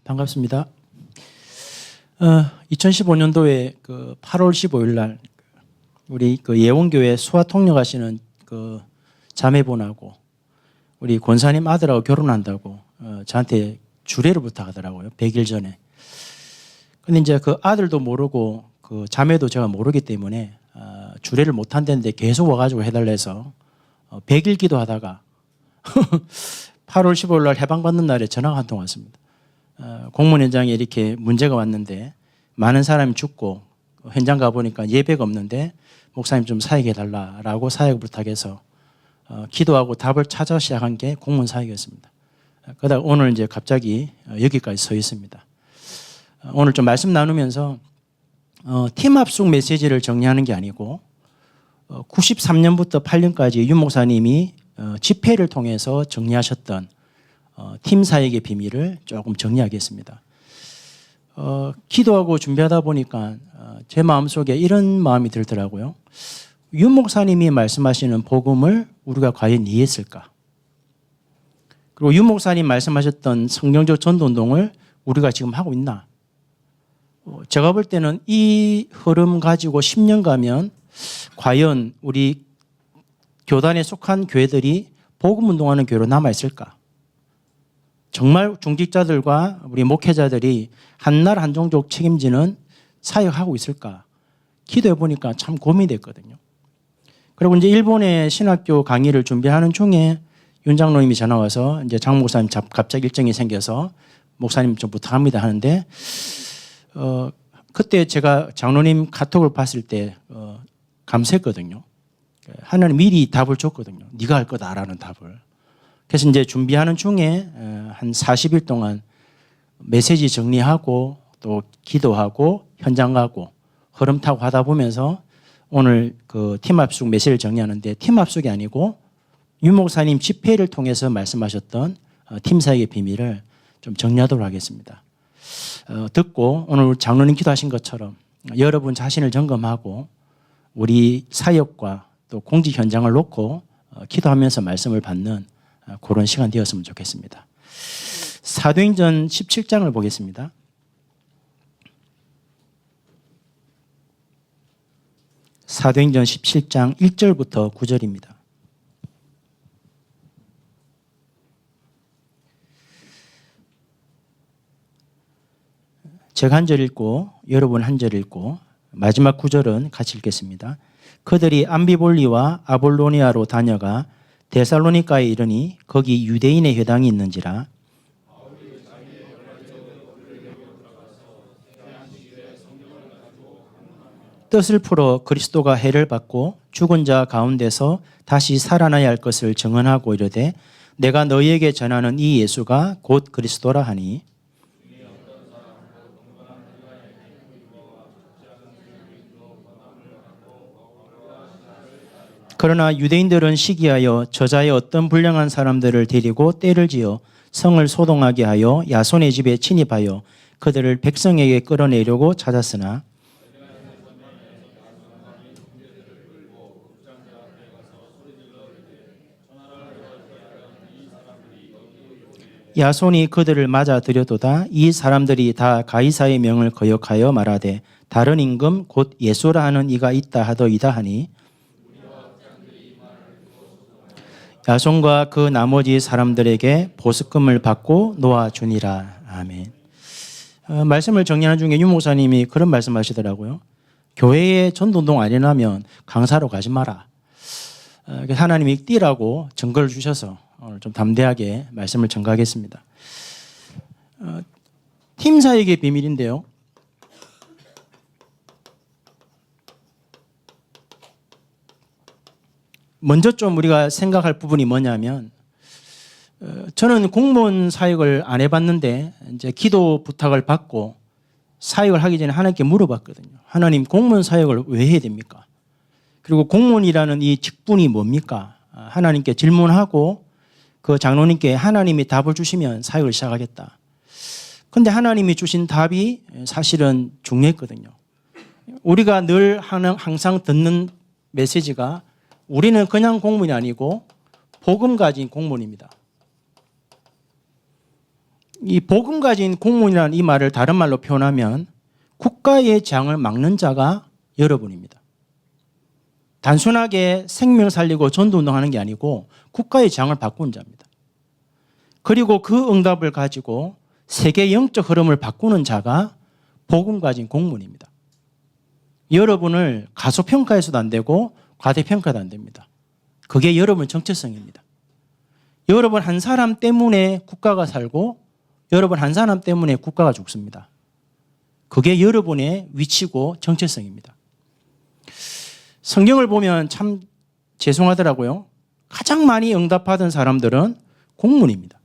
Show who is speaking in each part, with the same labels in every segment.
Speaker 1: 반갑습니다. 2015년도에 그 8월 15일 날 우리 그 예원교회 수화통역하시는 그 자매분하고 우리 권사님 아들하고 결혼한다고 저한테 주례를 부탁하더라고요. 100일 전에. 근데 이제 그 아들도 모르고 그 자매도 제가 모르기 때문에 주례를 못 한다는데 계속 와가지고 해달라 해서 100일 기도하다가 8월 15일 날 해방받는 날에 전화가 한 통 왔습니다. 공무원 현장에 이렇게 문제가 왔는데 많은 사람이 죽고 현장 가보니까 예배가 없는데 목사님 좀 사역해달라라고 사역 부탁해서 기도하고 답을 찾아 시작한 게 공무원 사역이었습니다. 그러다 오늘 이제 갑자기 여기까지 서 있습니다. 오늘 좀 말씀 나누면서 팀 합숙 메시지를 정리하는 게 아니고 93년부터 8년까지 윤 목사님이 집회를 통해서 정리하셨던 팀 사역의 비밀을 조금 정리하겠습니다. 기도하고 준비하다 보니까 제 마음속에 이런 마음이 들더라고요. 윤 목사님이 말씀하시는 복음을 우리가 과연 이해했을까? 그리고 윤 목사님 말씀하셨던 성경적 전도운동을 우리가 지금 하고 있나? 제가 볼 때는 이 흐름 가지고 10년 가면 과연 우리 교단에 속한 교회들이 복음운동하는 교회로 남아있을까? 정말 중직자들과 우리 목회자들이 한나라 한종족 책임지는 사역하고 있을까? 기도해 보니까 참 고민이 됐거든요. 그리고 이제 일본의 신학교 강의를 준비하는 중에 윤 장로님이 전화 와서 이제 장 목사님 갑자기 일정이 생겨서 목사님 좀 부탁합니다 하는데 그때 제가 장로님 카톡을 봤을 때 감사했거든요. 하나님 미리 답을 줬거든요. 네가 할 거다라는 답을. 그래서 이제 준비하는 중에 한 40일 동안 메시지 정리하고 또 기도하고 현장 가고 흐름 타고 하다 보면서 오늘 그 팀 합숙 메시지를 정리하는데 팀 합숙이 아니고 윤 목사님 집회를 통해서 말씀하셨던 팀 사역의 비밀을 좀 정리하도록 하겠습니다. 듣고 오늘 장로님 기도하신 것처럼 여러분 자신을 점검하고 우리 사역과 또 공직 현장을 놓고 기도하면서 말씀을 받는 그런 시간 되었으면 좋겠습니다. 사도행전 17장을 보겠습니다. 사도행전 17장 1절부터 9절입니다. 제가 한 절 읽고 여러분 한 절 읽고 마지막 9절은 같이 읽겠습니다. 그들이 암비볼리와 아볼로니아로 다녀가 데살로니가에 이르니 거기 유대인의 회당이 있는지라. 뜻을 풀어 그리스도가 해를 받고 죽은 자 가운데서 다시 살아나야 할 것을 증언하고 이르되 내가 너희에게 전하는 이 예수가 곧 그리스도라 하니 그러나 유대인들은 시기하여 저자의 어떤 불량한 사람들을 데리고 때를 지어 성을 소동하게 하여 야손의 집에 침입하여 그들을 백성에게 끌어내려고 찾았으나 야손이 그들을 맞아 들여도다 이 사람들이 다 가이사의 명을 거역하여 말하되 다른 임금 곧 예수라 하는 이가 있다 하더이다 하니 야손과 그 나머지 사람들에게 보석금을 받고 놓아주니라. 아멘. 말씀을 정리하는 중에 윤 목사님이 그런 말씀하시더라고요. 교회에 전도운동 안 일어나면 강사로 가지 마라. 하나님이 뛰라고 증거를 주셔서 오늘 좀 담대하게 말씀을 전가하겠습니다. 팀 사역의 비밀인데요. 먼저 좀 우리가 생각할 부분이 뭐냐면 저는 공무원 사역을 안 해봤는데 이제 기도 부탁을 받고 사역을 하기 전에 하나님께 물어봤거든요. 하나님 공무원 사역을 왜 해야 됩니까? 그리고 공무원이라는 이 직분이 뭡니까? 하나님께 질문하고 그 장로님께 하나님이 답을 주시면 사역을 시작하겠다. 그런데 하나님이 주신 답이 사실은 중요했거든요. 우리가 늘 항상 듣는 메시지가 우리는 그냥 공무원이 아니고 복음 가진 공무원입니다. 이 복음 가진 공무원이라는 이 말을 다른 말로 표현하면 국가의 재앙을 막는 자가 여러분입니다. 단순하게 생명 살리고 전도운동하는 게 아니고 국가의 재앙을 바꾸는 자입니다. 그리고 그 응답을 가지고 세계 영적 흐름을 바꾸는 자가 복음 가진 공무원입니다. 여러분을 가소평가해서도 안 되고 과대평가도 안 됩니다. 그게 여러분의 정체성입니다. 여러분 한 사람 때문에 국가가 살고 여러분 한 사람 때문에 국가가 죽습니다. 그게 여러분의 위치고 정체성입니다. 성경을 보면 참 죄송하더라고요. 가장 많이 응답받은 사람들은 공문입니다.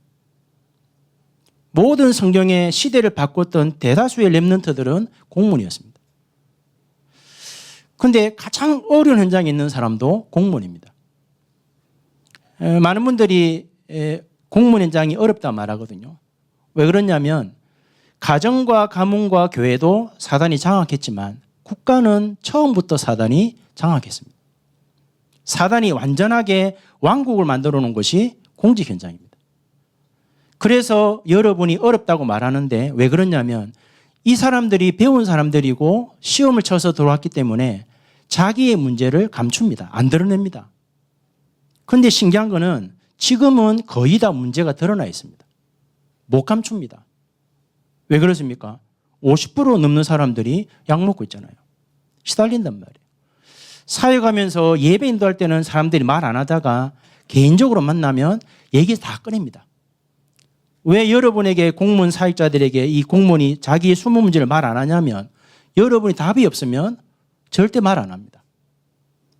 Speaker 1: 모든 성경의 시대를 바꿨던 대다수의 렘넌트들은 공문이었습니다. 그런데 가장 어려운 현장에 있는 사람도 공무원입니다. 많은 분들이 공무원 현장이 어렵다 말하거든요. 왜 그러냐면 가정과 가문과 교회도 사단이 장악했지만 국가는 처음부터 사단이 장악했습니다. 사단이 완전하게 왕국을 만들어 놓은 것이 공직 현장입니다. 그래서 여러분이 어렵다고 말하는데 왜 그러냐면 이 사람들이 배운 사람들이고 시험을 쳐서 들어왔기 때문에 자기의 문제를 감춥니다. 안 드러냅니다. 그런데 신기한 거는 지금은 거의 다 문제가 드러나 있습니다. 못 감춥니다. 왜 그렇습니까? 50% 넘는 사람들이 약 먹고 있잖아요. 시달린단 말이에요. 사회 가면서 예배 인도할 때는 사람들이 말 안 하다가 개인적으로 만나면 얘기 다 꺼냅니다. 왜 여러분에게 공무원 사역자들에게 이 공무원이 자기의 숨은 문제를 말 안 하냐면 여러분이 답이 없으면 절대 말 안 합니다.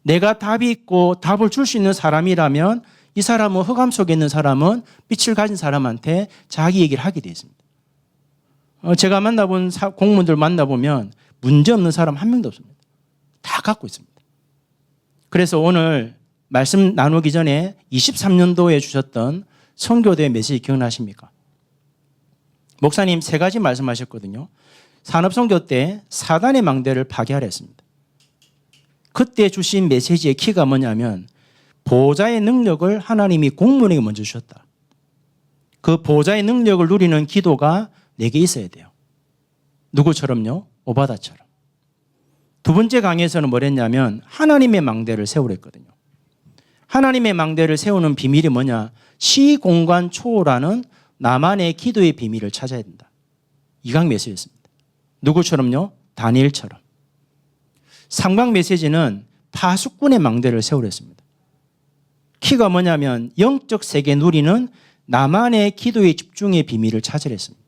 Speaker 1: 내가 답이 있고 답을 줄 수 있는 사람이라면 이 사람은 흑암 속에 있는 사람은 빛을 가진 사람한테 자기 얘기를 하게 되어 있습니다. 제가 만나본 공무원들 만나보면 문제 없는 사람 한 명도 없습니다. 다 갖고 있습니다. 그래서 오늘 말씀 나누기 전에 23년도에 주셨던 선교대 메시지 기억나십니까? 목사님 3가지 말씀하셨거든요. 산업선교 때 사단의 망대를 파괴하려 했습니다. 그때 주신 메시지의 키가 뭐냐면 보호자의 능력을 하나님이 공무원에게 먼저 주셨다. 그 보호자의 능력을 누리는 기도가 내게 있어야 돼요. 누구처럼요? 오바다처럼. 2번째 강의에서는 뭐랬냐면 하나님의 망대를 세우랬거든요. 하나님의 망대를 세우는 비밀이 뭐냐? 시공간 초월하는 나만의 기도의 비밀을 찾아야 된다. 이 강 메시지였습니다. 누구처럼요? 다니엘처럼. 3강 메시지는 파수꾼의 망대를 세우랬습니다. 키가 뭐냐면 영적 세계 누리는 나만의 기도의 집중의 비밀을 찾으랬습니다.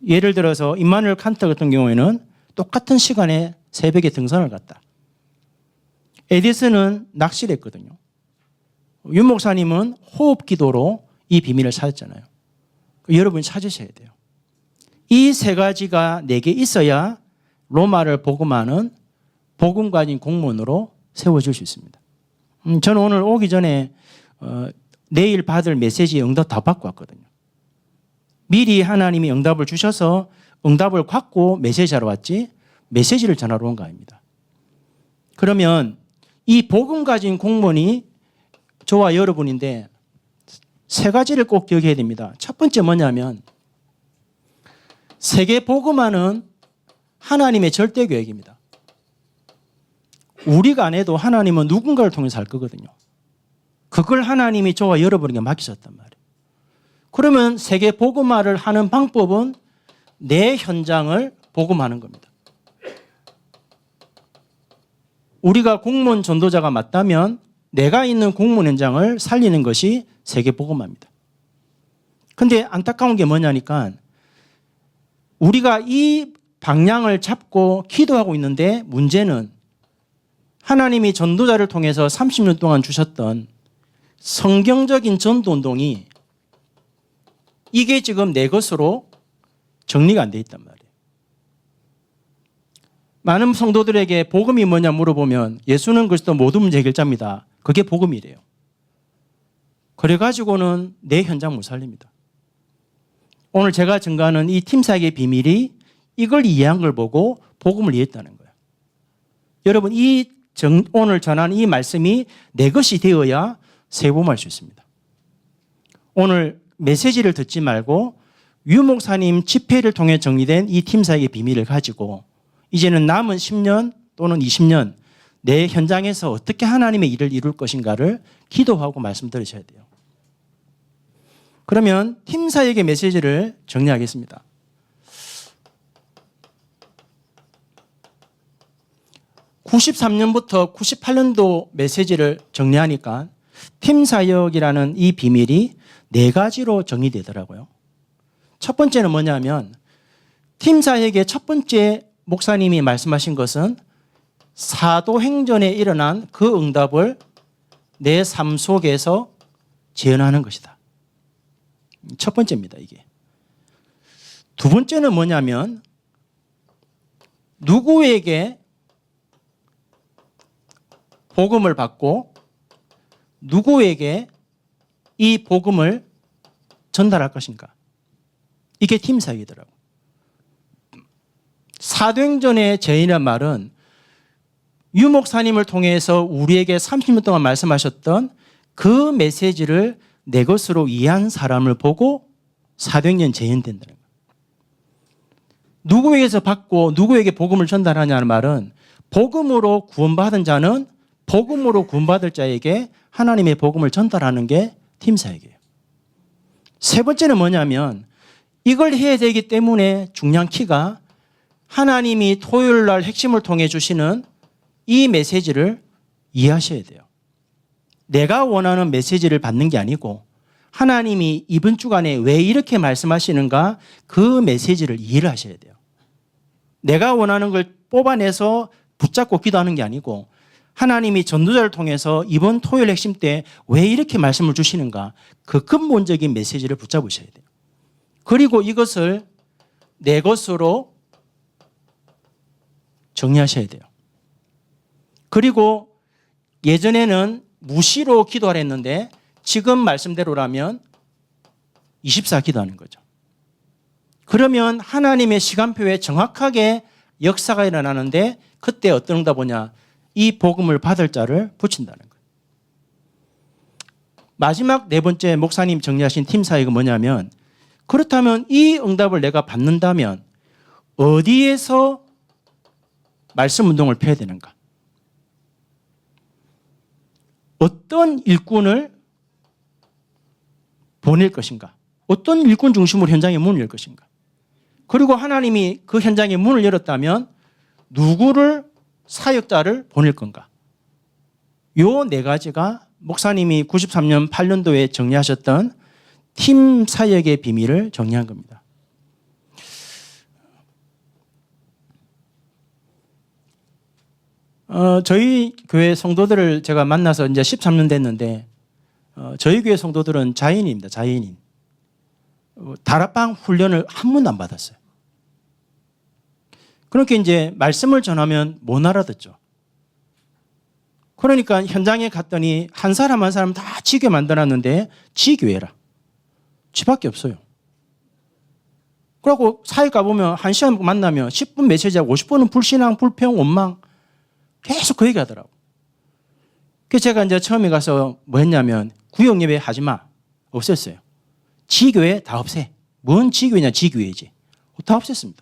Speaker 1: 예를 들어서 임마누엘 칸트 같은 경우에는 똑같은 시간에 새벽에 등산을 갔다. 에디슨은 낚시를 했거든요. 윤 목사님은 호흡 기도로 이 비밀을 찾았잖아요. 여러분이 찾으셔야 돼요. 이 3가지가 내게 있어야 로마를 복음하는 복음 가진 공무원으로 세워질 수 있습니다. 저는 오늘 오기 전에 내일 받을 메시지 응답 다 받고 왔거든요. 미리 하나님이 응답을 주셔서 응답을 받고 메시지하러 왔지 메시지를 전하러 온 거 아닙니다. 그러면 이 복음 가진 공무원이 저와 여러분인데 3가지를 꼭 기억해야 됩니다. 첫 번째 뭐냐면 세계 복음화는 하나님의 절대 계획입니다. 우리가 안 해도 하나님은 누군가를 통해서 할 거거든요. 그걸 하나님이 저와 여러분에게 맡기셨단 말이에요. 그러면 세계 복음화를 하는 방법은 내 현장을 복음하는 겁니다. 우리가 공무원 전도자가 맞다면 내가 있는 공무원 현장을 살리는 것이 세계 복음화입니다. 그런데 안타까운 게 뭐냐니까 우리가 이 방향을 잡고 기도하고 있는데 문제는 하나님이 전도자를 통해서 30년 동안 주셨던 성경적인 전도운동이 이게 지금 내 것으로 정리가 안 돼 있단 말이에요. 많은 성도들에게 복음이 뭐냐 물어보면 예수는 그리스도 모든 문제 해결자입니다. 그게 복음이래요. 그래가지고는 내 현장 못 살립니다. 오늘 제가 증거하는 이 팀사역의 비밀이 이걸 이해한 걸 보고 복음을 이해했다는 거예요. 여러분 오늘 전한 이 말씀이 내 것이 되어야 세봄할 수 있습니다. 오늘 메시지를 듣지 말고 유 목사님 집회를 통해 정리된 이 팀 사역의 비밀을 가지고 이제는 남은 10년 또는 20년 내 현장에서 어떻게 하나님의 일을 이룰 것인가를 기도하고 말씀 들으셔야 돼요. 그러면 팀 사역의 메시지를 정리하겠습니다. (93년부터) (98년도) 메시지를 정리하니까 팀 사역이라는 이 비밀이 4가지로 정리되더라고요. 첫 번째는 뭐냐면 팀 사역의 첫 번째 목사님이 말씀하신 것은 사도행전에 일어난 그 응답을 내 삶 속에서 재현하는 것이다. 첫 번째입니다, 이게. 두 번째는 뭐냐면 누구에게 복음을 받고 누구에게 이 복음을 전달할 것인가. 이게 팀 사역이더라고요. 사도행전의 제인이란 말은 유 목사님을 통해서 우리에게 30년 동안 말씀하셨던 그 메시지를 내 것으로 이해한 사람을 보고 사도행전 재현된다는 거예요. 누구에게서 받고 누구에게 복음을 전달하냐는 말은 복음으로 구원받은 자는 복음으로 구원받을 자에게 하나님의 복음을 전달하는 게 팀 사역이에요. 세 번째는 뭐냐면 이걸 해야 되기 때문에 중요한 키가 하나님이 토요일 날 핵심을 통해 주시는 이 메시지를 이해하셔야 돼요. 내가 원하는 메시지를 받는 게 아니고 하나님이 이번 주간에 왜 이렇게 말씀하시는가 그 메시지를 이해를 하셔야 돼요. 내가 원하는 걸 뽑아내서 붙잡고 기도하는 게 아니고 하나님이 전도자를 통해서 이번 토요일 핵심 때 왜 이렇게 말씀을 주시는가 그 근본적인 메시지를 붙잡으셔야 돼요. 그리고 이것을 내 것으로 정리하셔야 돼요. 그리고 예전에는 무시로 기도하라 했는데 지금 말씀대로라면 24 기도하는 거죠. 그러면 하나님의 시간표에 정확하게 역사가 일어나는데 그때 어떤 응답 오냐? 이 복음을 받을 자를 붙인다는 거예요. 마지막 네 번째 목사님 정리하신 팀 사역은 뭐냐면 그렇다면 이 응답을 내가 받는다면 어디에서 말씀 운동을 펴야 되는가? 어떤 일꾼을 보낼 것인가? 어떤 일꾼 중심으로 현장의 문을 열 것인가? 그리고 하나님이 그 현장의 문을 열었다면 누구를 사역자를 보낼 건가? 요 4가지가 목사님이 93년 8년도에 정리하셨던 팀 사역의 비밀을 정리한 겁니다. 저희 교회 성도들을 제가 만나서 이제 13년 됐는데 저희 교회 성도들은 자연인입니다. 자연인. 다락방 훈련을 한 번도 안 받았어요. 그렇게 이제 말씀을 전하면 못 알아듣죠. 그러니까 현장에 갔더니 한 사람 한 사람 다 지게 만들었는데 지 교회라. 지밖에 없어요. 그러고 사회 가보면 1시간 만나면 10분 메시지하고 50분은 불신앙, 불평, 원망 계속 그 얘기 하더라고. 그래서 제가 이제 처음에 가서 뭐 했냐면 구역 예배 하지 마. 없앴어요. 지교회 다 없애. 뭔 지교회냐 지교회지. 다 없앴습니다.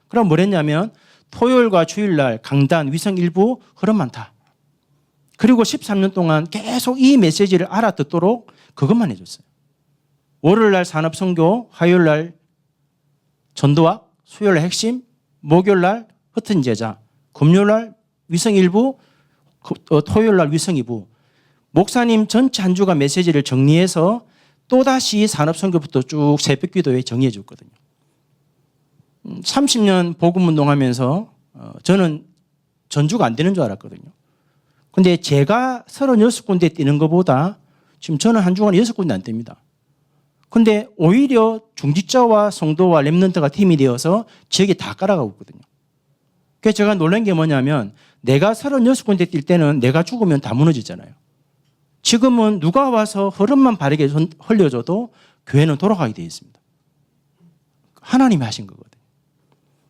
Speaker 1: 그럼 뭘 했냐면 토요일과 주일날 강단, 위성 일부 흐름 많다. 그리고 13년 동안 계속 이 메시지를 알아듣도록 그것만 해줬어요. 월요일날 산업선교, 화요일날 전도학, 수요일날 핵심, 목요일날 흩은 제자, 금요일날 위성 일부, 토요일날 위성 2부. 목사님 전체 한 주간 메시지를 정리해서 또다시 산업선교부터 쭉 새벽기도에 정리해 줬거든요. 30년 복음운동하면서 저는 전주가 안 되는 줄 알았거든요. 근데 제가 36군데 뛰는 것보다 지금 저는 한 주간에 6군데 안 뗍니다. 근데 오히려 중직자와 성도와 렘넌트가 팀이 되어서 지역에 다 깔아가고 있거든요. 그래서 제가 놀란 게 뭐냐면 내가 36군데 뛸 때는 내가 죽으면 다 무너지잖아요. 지금은 누가 와서 흐름만 바르게 흘려줘도 교회는 돌아가게 되어 있습니다. 하나님이 하신 거거든요.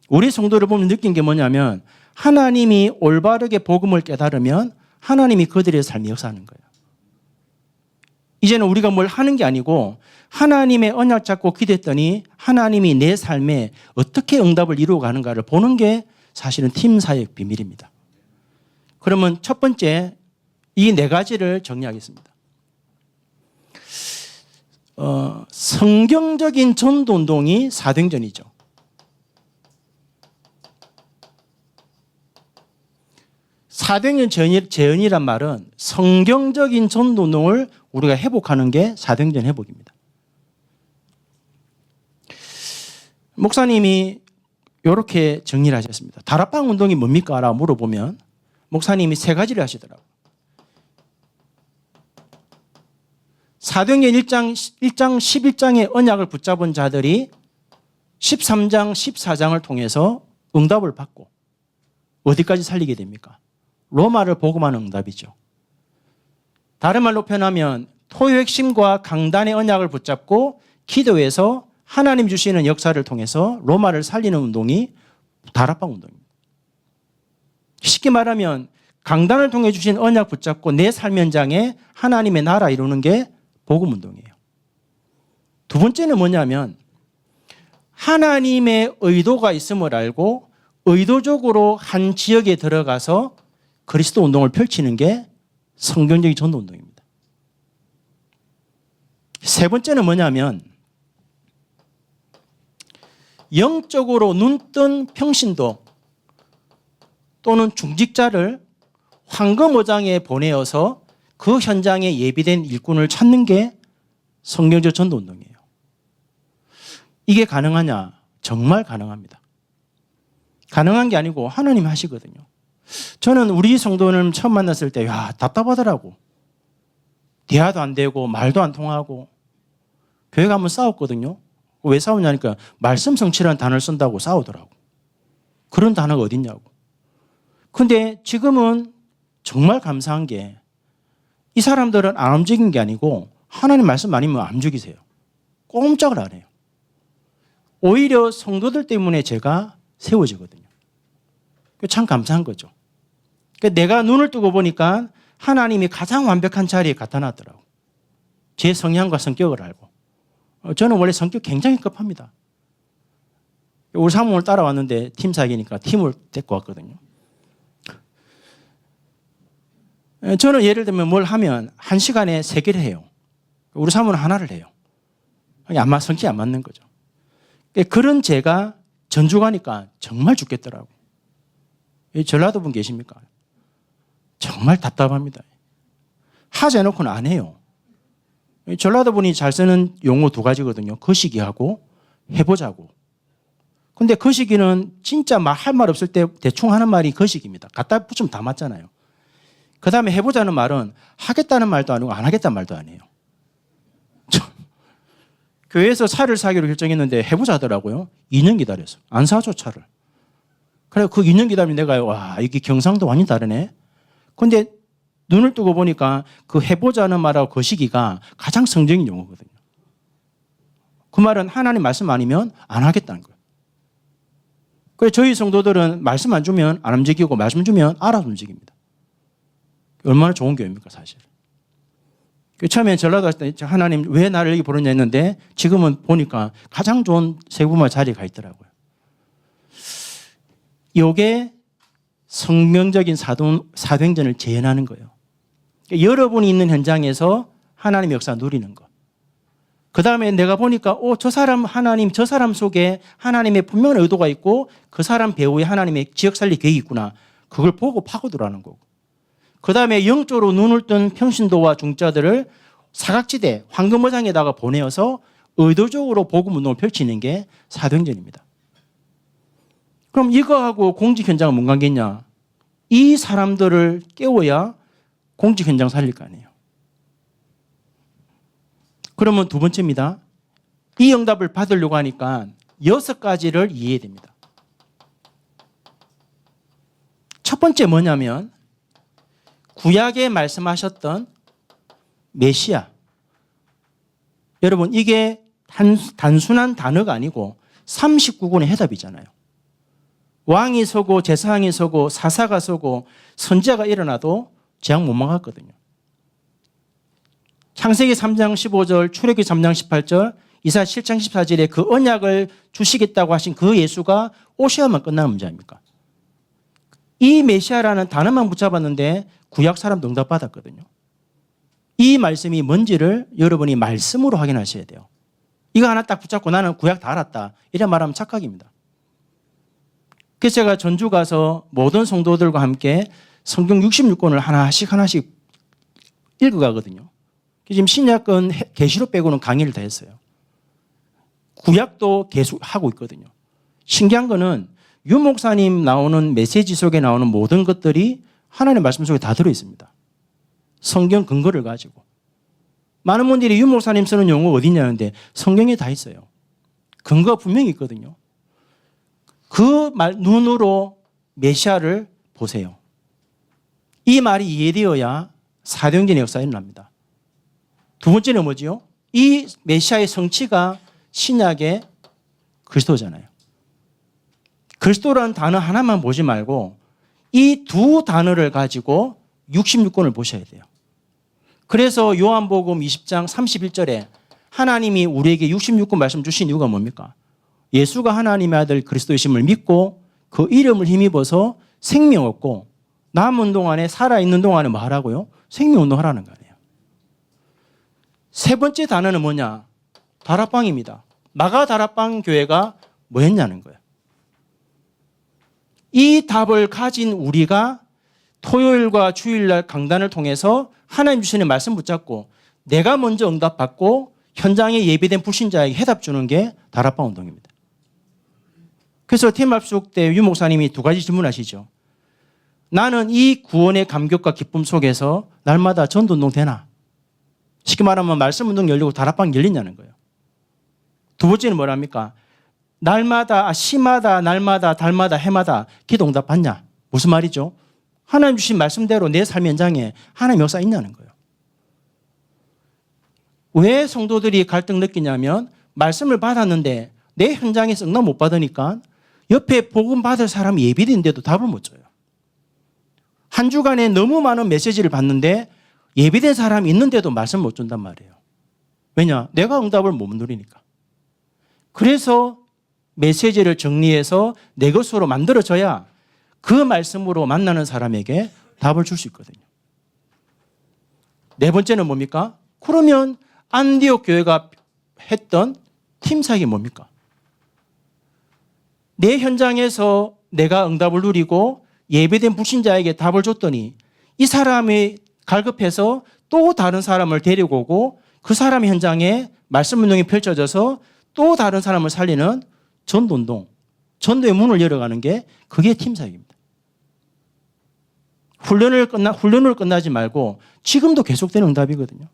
Speaker 1: 우리 성도를 보면 느낀 게 뭐냐면 하나님이 올바르게 복음을 깨달으면 하나님이 그들의 삶에 역사하는 거예요. 이제는 우리가 뭘 하는 게 아니고 하나님의 언약 잡고 기도했더니 하나님이 내 삶에 어떻게 응답을 이루어가는가를 보는 게 사실은 팀 사역 비밀입니다. 그러면 첫 번째 이 네 가지를 정리하겠습니다. 성경적인 전도운동이 사도행전이죠. 사도행전 재현이란 말은 성경적인 전도운동을 우리가 회복하는 게 사도행전 회복입니다. 목사님이 이렇게 정리를 하셨습니다. 다락방 운동이 뭡니까? 라고 물어보면 목사님이 세 가지를 하시더라고요. 사도행전 1장 11장의 언약을 붙잡은 자들이 13장 14장을 통해서 응답을 받고 어디까지 살리게 됩니까? 로마를 복음하는 응답이죠. 다른 말로 표현하면 토요 핵심과 강단의 언약을 붙잡고 기도해서 하나님 주시는 역사를 통해서 로마를 살리는 운동이 다락방 운동입니다. 쉽게 말하면 강단을 통해 주신 언약 붙잡고 내 삶 현장에 하나님의 나라 이루는 게 복음 운동이에요. 두 번째는 뭐냐면 하나님의 의도가 있음을 알고 의도적으로 한 지역에 들어가서 그리스도 운동을 펼치는 게 성경적인 전도 운동입니다. 세 번째는 뭐냐면 영적으로 눈뜬 평신도 또는 중직자를 황금어장에 보내어서 그 현장에 예비된 일꾼을 찾는 게 성경적 전도운동이에요. 이게 가능하냐? 정말 가능합니다. 가능한 게 아니고 하나님 하시거든요. 저는 우리 성도는 처음 만났을 때 답답하더라고. 대화도 안 되고 말도 안 통하고 교회 가면 싸웠거든요. 왜 싸우냐니까 말씀 성취라는 단어를 쓴다고 싸우더라고. 그런 단어가 어딨냐고. 근데 지금은 정말 감사한 게 이 사람들은 안 움직인 게 아니고 하나님 말씀 아니면 안 움직이세요. 꼼짝을 안 해요. 오히려 성도들 때문에 제가 세워지거든요. 참 감사한 거죠. 내가 눈을 뜨고 보니까 하나님이 가장 완벽한 자리에 갖다 놨더라고. 제 성향과 성격을 알고. 저는 원래 성격 굉장히 급합니다. 우리 사모를 따라왔는데 팀 사역이니까 팀을 데리고 왔거든요. 저는 예를 들면 뭘 하면 1시간에 3개를 해요. 우리 사모는 하나를 해요. 성격이 안 맞는 거죠. 그런 제가 전주 가니까 정말 죽겠더라고. 전라도 분 계십니까? 정말 답답합니다. 하지 않고는 안 해요. 전라도 분이 잘 쓰는 용어 2가지거든요. 거시기하고 해보자고. 근데 거시기는 진짜 할 말 없을 때 대충 하는 말이 거시기입니다. 갖다 붙이면 다 맞잖아요. 그 다음에 해보자는 말은 하겠다는 말도 아니고 안 하겠다는 말도 아니에요. 교회에서 차를 사기로 결정했는데 해보자 하더라고요. 2년 기다렸어. 안 사줘 차를. 그래 그 2년 기다리면 내가 이게 경상도 완전히 다르네. 근데 눈을 뜨고 보니까 그 해보자는 말하고 거시기가 가장 성경적인 용어거든요. 그 말은 하나님 말씀 아니면 안 하겠다는 거예요. 그래서 저희 성도들은 말씀 안 주면 안 움직이고 말씀 주면 알아서 움직입니다. 얼마나 좋은 교회입니까 사실. 처음에 전라도 왔을 때 하나님 왜 나를 여기 보냈냐 했는데 지금은 보니까 가장 좋은 세부마 자리에 가 있더라고요. 이게 성경적인 사도행전을 재현하는 거예요. 여러분이 있는 현장에서 하나님의 역사 누리는 것. 그 다음에 내가 보니까 저 사람 속에 하나님의 분명한 의도가 있고 그 사람 배후에 하나님의 지역 살리 계획이 있구나. 그걸 보고 파고들어가는 거고. 그 다음에 영적으로 눈을 뜬 평신도와 중자들을 사각지대 황금어장에다가 보내어서 의도적으로 복음 운동을 펼치는 게 사도행전입니다. 그럼 이거하고 공직 현장은 뭔 관계냐? 이 사람들을 깨워야 공직 현장 살릴 거 아니에요. 그러면 두 번째입니다. 이 응답을 받으려고 하니까 6가지를 이해해야 됩니다. 첫 번째 뭐냐면 구약에 말씀하셨던 메시아. 여러분 이게 단순한 단어가 아니고 39권의 해답이잖아요. 왕이 서고 제사장이 서고 사사가 서고 선지자가 일어나도 재앙 못 막았거든요. 창세기 3장 15절, 출애굽기 3장 18절, 이사야 7장 14절에 그 언약을 주시겠다고 하신 그 예수가 오셔야만 끝나는 문제 아닙니까? 이 메시아라는 단어만 붙잡았는데 구약 사람도 응답받았거든요. 이 말씀이 뭔지를 여러분이 말씀으로 확인하셔야 돼요. 이거 하나 딱 붙잡고 나는 구약 다 알았다, 이런 말하면 착각입니다. 그래서 제가 전주 가서 모든 성도들과 함께 성경 66권을 하나씩 읽어가거든요. 지금 신약은 계시록 빼고는 강의를 다 했어요. 구약도 계속 하고 있거든요. 신기한 거는 유 목사님 나오는 메시지 속에 나오는 모든 것들이 하나님의 말씀 속에 다 들어있습니다. 성경 근거를 가지고. 많은 분들이 유 목사님 쓰는 용어 어디 있냐는데 성경에 다 있어요. 근거가 분명히 있거든요. 그 눈으로 메시아를 보세요. 이 말이 이해되어야 사도행전의 역사가 일어납니다. 두 번째는 뭐지요? 이 메시아의 성취가 신약의 그리스도잖아요. 그리스도라는 단어 하나만 보지 말고 이 두 단어를 가지고 66권을 보셔야 돼요. 그래서 요한복음 20장 31절에 하나님이 우리에게 66권 말씀 주신 이유가 뭡니까? 예수가 하나님의 아들 그리스도이심을 믿고 그 이름을 힘입어서 생명 얻고 남은 동안에 살아있는 동안에 뭐 하라고요? 생명운동하라는 거 아니에요. 세 번째 단어는 뭐냐? 다락방입니다. 마가 다락방 교회가 뭐 했냐는 거예요. 이 답을 가진 우리가 토요일과 주일날 강단을 통해서 하나님 주시는 말씀 붙잡고 내가 먼저 응답받고 현장에 예비된 불신자에게 해답 주는 게 다락방 운동입니다. 그래서 테마합숙 때 유 목사님이 두 가지 질문하시죠. 나는 이 구원의 감격과 기쁨 속에서 날마다 전도운동 되나? 쉽게 말하면 말씀운동 열리고 다락방 열리냐는 거예요. 두 번째는 뭐랍니까? 날마다, 시마다, 날마다, 달마다, 해마다 기도 응답 받냐? 무슨 말이죠? 하나님 주신 말씀대로 내 삶 현장에 하나님 역사 있냐는 거예요. 왜 성도들이 갈등 느끼냐면 말씀을 받았는데 내 현장에서 응답 못 받으니까 옆에 복음 받을 사람이 예비된데도 답을 못 줘요. 한 주간에 너무 많은 메시지를 받는데 예비된 사람이 있는데도 말씀 못 준단 말이에요. 왜냐? 내가 응답을 못 누리니까. 그래서 메시지를 정리해서 내 것으로 만들어져야 그 말씀으로 만나는 사람에게 답을 줄 수 있거든요. 네 번째는 뭡니까? 그러면 안디옥 교회가 했던 팀 사역이 뭡니까? 내 현장에서 내가 응답을 누리고 예배된 불신자에게 답을 줬더니 이 사람이 갈급해서 또 다른 사람을 데리고 오고 그 사람 현장에 말씀 운동이 펼쳐져서 또 다른 사람을 살리는 전도운동, 전도의 문을 열어가는 게 그게 팀 사역입니다. 훈련을 끝나지 말고 지금도 계속되는 응답이거든요.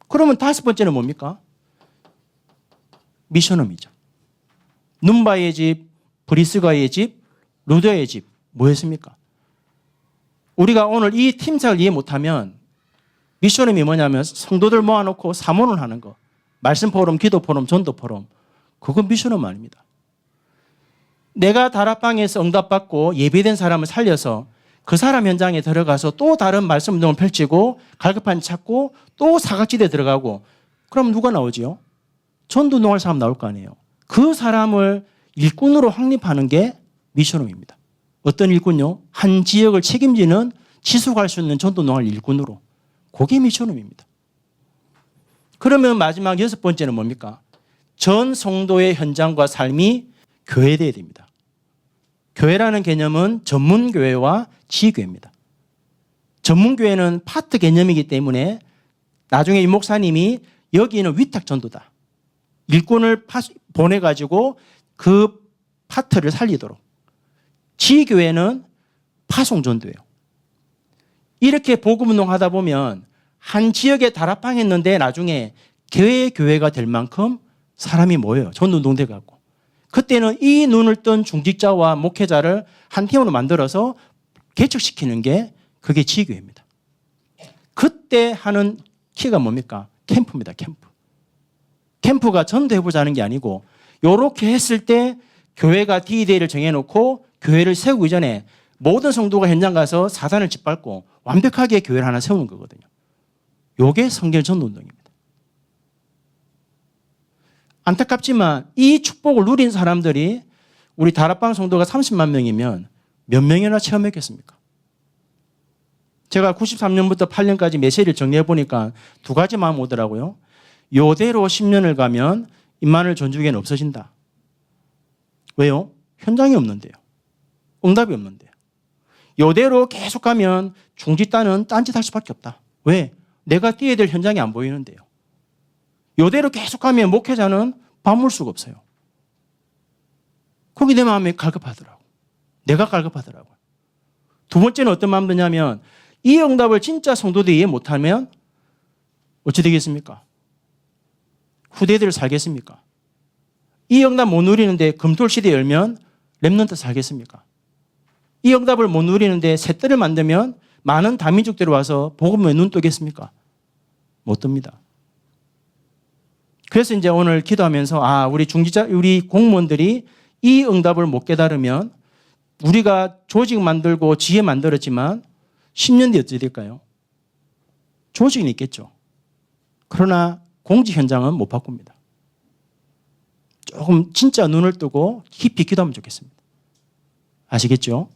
Speaker 1: 그러면 다섯 번째는 뭡니까? 미션홈이죠. 눈바의 집, 브리스가의 집, 루더의 집 뭐였습니까? 우리가 오늘 이 팀사를 이해 못하면 미션홈이 뭐냐면 성도들 모아놓고 사모를 하는 거, 말씀 포럼, 기도 포럼, 전도 포럼, 그건 미션홈 아닙니다. 내가 다락방에서 응답받고 예배된 사람을 살려서 그 사람 현장에 들어가서 또 다른 말씀 운동을 펼치고 갈급한 찾고 또 사각지대에 들어가고 그럼 누가 나오지요? 전도 운동할 사람 나올 거 아니에요. 그 사람을 일꾼으로 확립하는 게 미션홈입니다. 어떤 일꾼요? 한 지역을 책임지는 지속할 수 있는 전도 운동할 일꾼으로. 그게 미션홈입니다. 그러면 마지막 여섯 번째는 뭡니까? 전 성도의 현장과 삶이 교회돼야 됩니다. 교회라는 개념은 전문교회와 지교회입니다. 전문교회는 파트 개념이기 때문에 나중에 이 목사님이 여기는 위탁전도다. 일꾼을 보내가지고 그 파트를 살리도록. 지교회는 파송전도예요. 이렇게 복음운동 하다 보면 한 지역에 다락방했는데 나중에 교회가 될 만큼 사람이 모여요. 전도운동돼 갖고. 그때는 이 눈을 뜬 중직자와 목회자를 한 팀으로 만들어서 개척시키는 게 그게 지교회입니다. 그때 하는 키가 뭡니까? 캠프입니다. 캠프. 캠프가 전도해보자는 게 아니고 이렇게 했을 때 교회가 D-Day를 정해놓고 교회를 세우기 전에 모든 성도가 현장 가서 사단을 짓밟고 완벽하게 교회를 하나 세우는 거거든요. 요게 성결 전도운동입니다. 안타깝지만 이 축복을 누린 사람들이 우리 다락방 성도가 30만 명이면 몇 명이나 체험했겠습니까? 제가 93년부터 8년까지 메시지를 정리해 보니까 두 가지 마음 오더라고요. 요대로 10년을 가면 임마누엘 전주교회는 없어진다. 왜요? 현장이 없는데요. 응답이 없는데요. 요대로 계속 가면 중지단은 딴짓할 수밖에 없다. 왜? 내가 뛰어야 될 현장이 안 보이는데요. 요대로 계속 가면 목회자는 밥물 수가 없어요. 거기 내 마음이 갈급하더라고. 내가 갈급하더라고요. 두 번째는 어떤 마음 드냐면 이 응답을 진짜 성도들이 이해 못하면 어찌 되겠습니까? 후대들을 살겠습니까? 이 응답 못 누리는데 금토시대 열면 렘넌트 살겠습니까? 이 응답을 못 누리는데 새떼를 만들면 많은 다민족들이 와서 복음에 눈 뜨겠습니까? 못 뜹니다. 그래서 이제 오늘 기도하면서 우리 공무원들이 이 응답을 못 깨달으면 우리가 조직 만들고 지혜 만들었지만 10년 뒤에 어찌 될까요? 조직은 있겠죠. 그러나 공직 현장은 못 바꿉니다. 조금 진짜 눈을 뜨고 깊이 기도하면 좋겠습니다. 아시겠죠?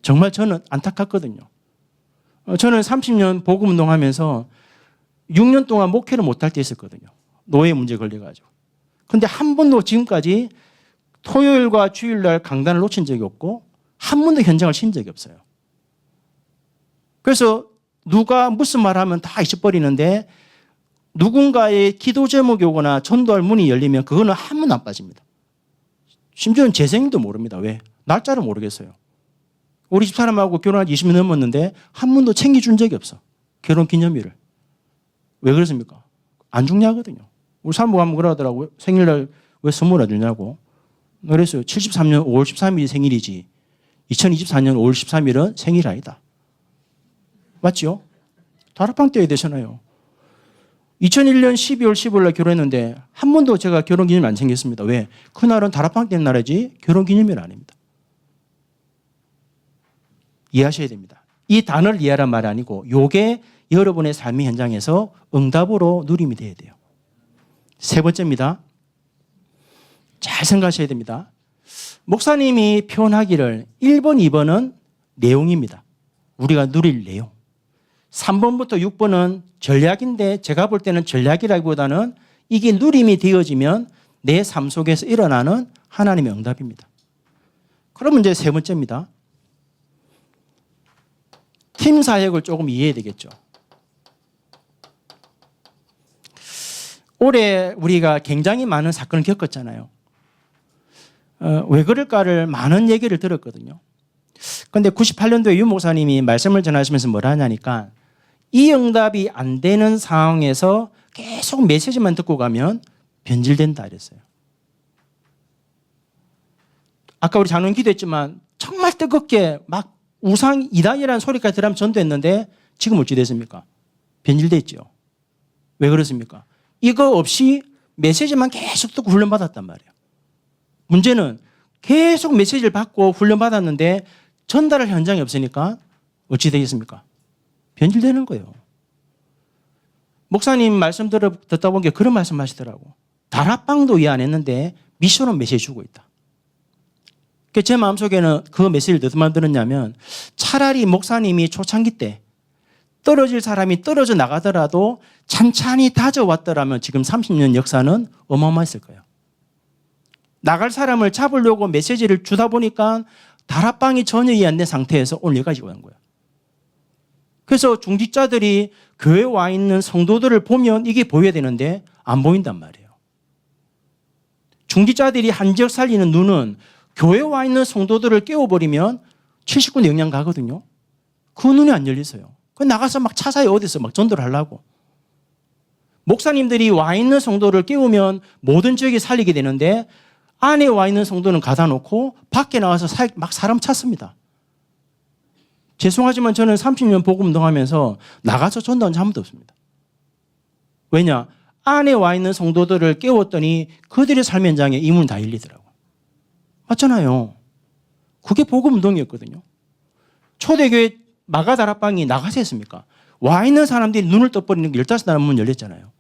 Speaker 1: 정말 저는 안타깝거든요. 저는 30년 복음운동하면서 6년 동안 목회를 못할 때 있었거든요. 노예 문제 걸려가지고. 근데 한 번도 지금까지 토요일과 주일날 강단을 놓친 적이 없고 한 번도 현장을 친 적이 없어요. 그래서 누가 무슨 말하면 다 잊어버리는데 누군가의 기도 제목이 오거나 전도할 문이 열리면 그거는 한 번도 안 빠집니다. 심지어는 제 생일도 모릅니다. 왜? 날짜를 모르겠어요. 우리 집사람하고 결혼한 지 20년 넘었는데 한 번도 챙겨준 적이 없어. 결혼 기념일을. 왜 그렇습니까? 안 중요하거든요. 우리 사모가 한번 그러더라고요. 생일날 왜 선물 안 주냐고. 그래서 73년 5월 13일이 생일이지 2024년 5월 13일은 생일 아니다. 맞죠? 다락방 때야 되잖아요. 2001년 12월 15일 날 결혼했는데 한 번도 제가 결혼기념일 안 챙겼습니다. 왜? 그날은 다락방 때는 날이지 결혼기념일 아닙니다. 이해하셔야 됩니다. 이 단어를 이해하란 말이 아니고 이게 여러분의 삶의 현장에서 응답으로 누림이 돼야 돼요. 세 번째입니다. 잘 생각하셔야 됩니다. 목사님이 표현하기를 1번, 2번은 내용입니다. 우리가 누릴 내용. 3번부터 6번은 전략인데 제가 볼 때는 전략이라기보다는 이게 누림이 되어지면 내 삶 속에서 일어나는 하나님의 응답입니다. 그러면 이제 세 번째입니다. 팀 사역을 조금 이해해야 되겠죠. 올해 우리가 굉장히 많은 사건을 겪었잖아요. 왜 그럴까를 많은 얘기를 들었거든요. 그런데 98년도에 유 목사님이 말씀을 전하시면서 뭐라 하냐니까 이 응답이 안 되는 상황에서 계속 메시지만 듣고 가면 변질된다 이랬어요. 아까 우리 장로님 기도했지만 정말 뜨겁게 막 우상 이단이라는 소리까지 들으면 전도했는데 지금 어찌 됐습니까? 변질됐죠. 왜 그렇습니까? 이거 없이 메시지만 계속 듣고 훈련받았단 말이에요. 문제는 계속 메시지를 받고 훈련받았는데 전달할 현장이 없으니까 어찌 되겠습니까? 변질되는 거예요. 목사님 말씀 듣다 보니까 그런 말씀 하시더라고. 다락방도 이해 안 했는데 미션은 메시지 주고 있다. 제 마음속에는 그 메시지를 어떻게 들었냐면 차라리 목사님이 초창기 때 떨어질 사람이 떨어져 나가더라도 찬찬히 다져왔더라면 지금 30년 역사는 어마어마했을 거예요. 나갈 사람을 잡으려고 메시지를 주다 보니까 다락방이 전혀 이해 안 된 상태에서 오늘 여기까지 온 거예요. 그래서 중직자들이 교회에 와 있는 성도들을 보면 이게 보여야 되는데 안 보인단 말이에요. 중직자들이 한 지역 살리는 눈은 교회에 와 있는 성도들을 깨워버리면 70군데 영향 가거든요. 그 눈이 안 열리세요. 그 나가서 막 차사에 어디서 막 전도를 하려고. 목사님들이 와 있는 성도를 깨우면 모든 지역이 살리게 되는데 안에 와 있는 성도는 가다 놓고 밖에 나와서 막 사람 찾습니다. 죄송하지만 저는 30년 복음 운동하면서 나가서 전도한 적 한 번도 없습니다. 왜냐? 안에 와 있는 성도들을 깨웠더니 그들의 삶 현장에 이 문이 다 열리더라고요. 맞잖아요. 그게 복음 운동이었거든요. 초대교회 마가다락방이 나가서 했습니까? 와 있는 사람들이 눈을 떠버리는 게 15나라 문 열렸잖아요.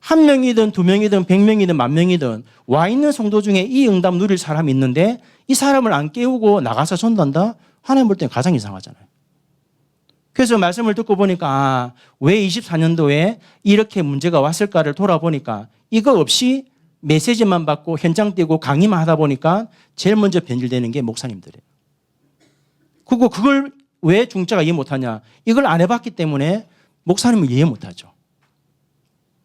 Speaker 1: 한 명이든 두 명이든 100명이든 10,000명이든 와 있는 성도 중에 이 응답 누릴 사람이 있는데 이 사람을 안 깨우고 나가서 전도한다? 하나님 볼 때는 가장 이상하잖아요. 그래서 말씀을 듣고 보니까 왜 24년도에 이렇게 문제가 왔을까를 돌아보니까 이거 없이 메시지만 받고 현장 뛰고 강의만 하다 보니까 제일 먼저 변질되는 게 목사님들이에요. 그리고 그걸 왜 중자가 이해 못하냐? 이걸 안 해봤기 때문에 목사님을 이해 못하죠.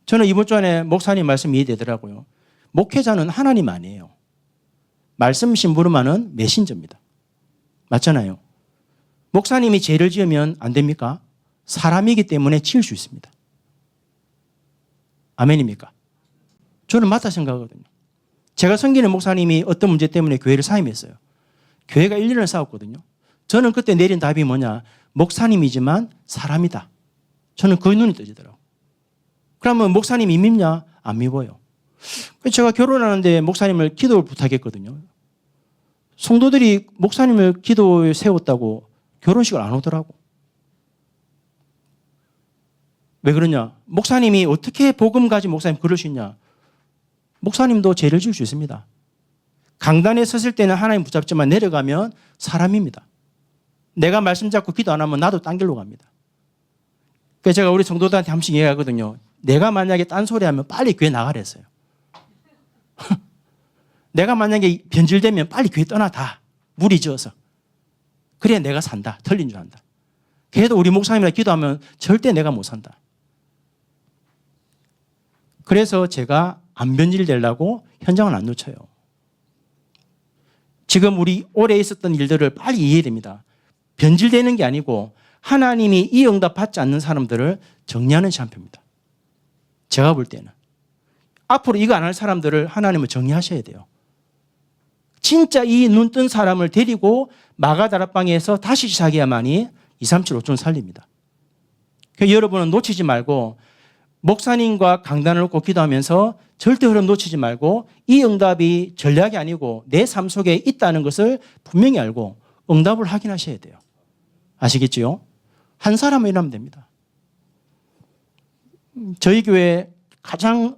Speaker 1: 저는 이번 주 안에 목사님 말씀 이해되더라고요. 목회자는 하나님 아니에요. 말씀 심부름하는 메신저입니다. 맞잖아요. 목사님이 죄를 지으면 안 됩니까? 사람이기 때문에 지을 수 있습니다. 아멘입니까? 저는 맞다 생각하거든요. 제가 섬기는 목사님이 어떤 문제 때문에 교회를 사임했어요. 교회가 1년을 싸웠거든요. 저는 그때 내린 답이 뭐냐? 목사님이지만 사람이다. 저는 그 눈이 떠지더라고요. 그러면 목사님이 믿냐? 안 믿어요. 제가 결혼하는데 목사님을 기도를 부탁했거든요. 성도들이 목사님을 기도에 세웠다고 결혼식을 안 오더라고. 왜 그러냐? 목사님이 어떻게 복음 가진 목사님 그럴 수 있냐? 목사님도 죄를 지을 수 있습니다. 강단에 섰을 때는 하나님 붙잡지만 내려가면 사람입니다. 내가 말씀 잡고 기도 안 하면 나도 딴 길로 갑니다. 그래서 제가 우리 성도들한테 한 번씩 얘기하거든요. 내가 만약에 딴소리 하면 빨리 교회 나가랬어요. 내가 만약에 변질되면 빨리 교회 떠나 다. 무리 지어서. 그래야 내가 산다. 틀린 줄 안다. 그래도 우리 목사님이랑 기도하면 절대 내가 못 산다. 그래서 제가 안 변질되려고 현장을 안 놓쳐요. 지금 우리 올해 있었던 일들을 빨리 이해해야 됩니다. 변질되는 게 아니고 하나님이 이 응답 받지 않는 사람들을 정리하는 시간표입니다. 제가 볼 때는. 앞으로 이거 안 할 사람들을 하나님은 정리하셔야 돼요. 진짜 이 눈 뜬 사람을 데리고 마가다락방에서 다시 시작해야만이 237, 5천 살립니다. 그러니까 여러분은 놓치지 말고 목사님과 강단을 놓고 기도하면서 절대 흐름 놓치지 말고 이 응답이 전략이 아니고 내 삶 속에 있다는 것을 분명히 알고 응답을 확인하셔야 돼요. 아시겠지요? 한 사람은 일하면 됩니다. 저희 교회에 가장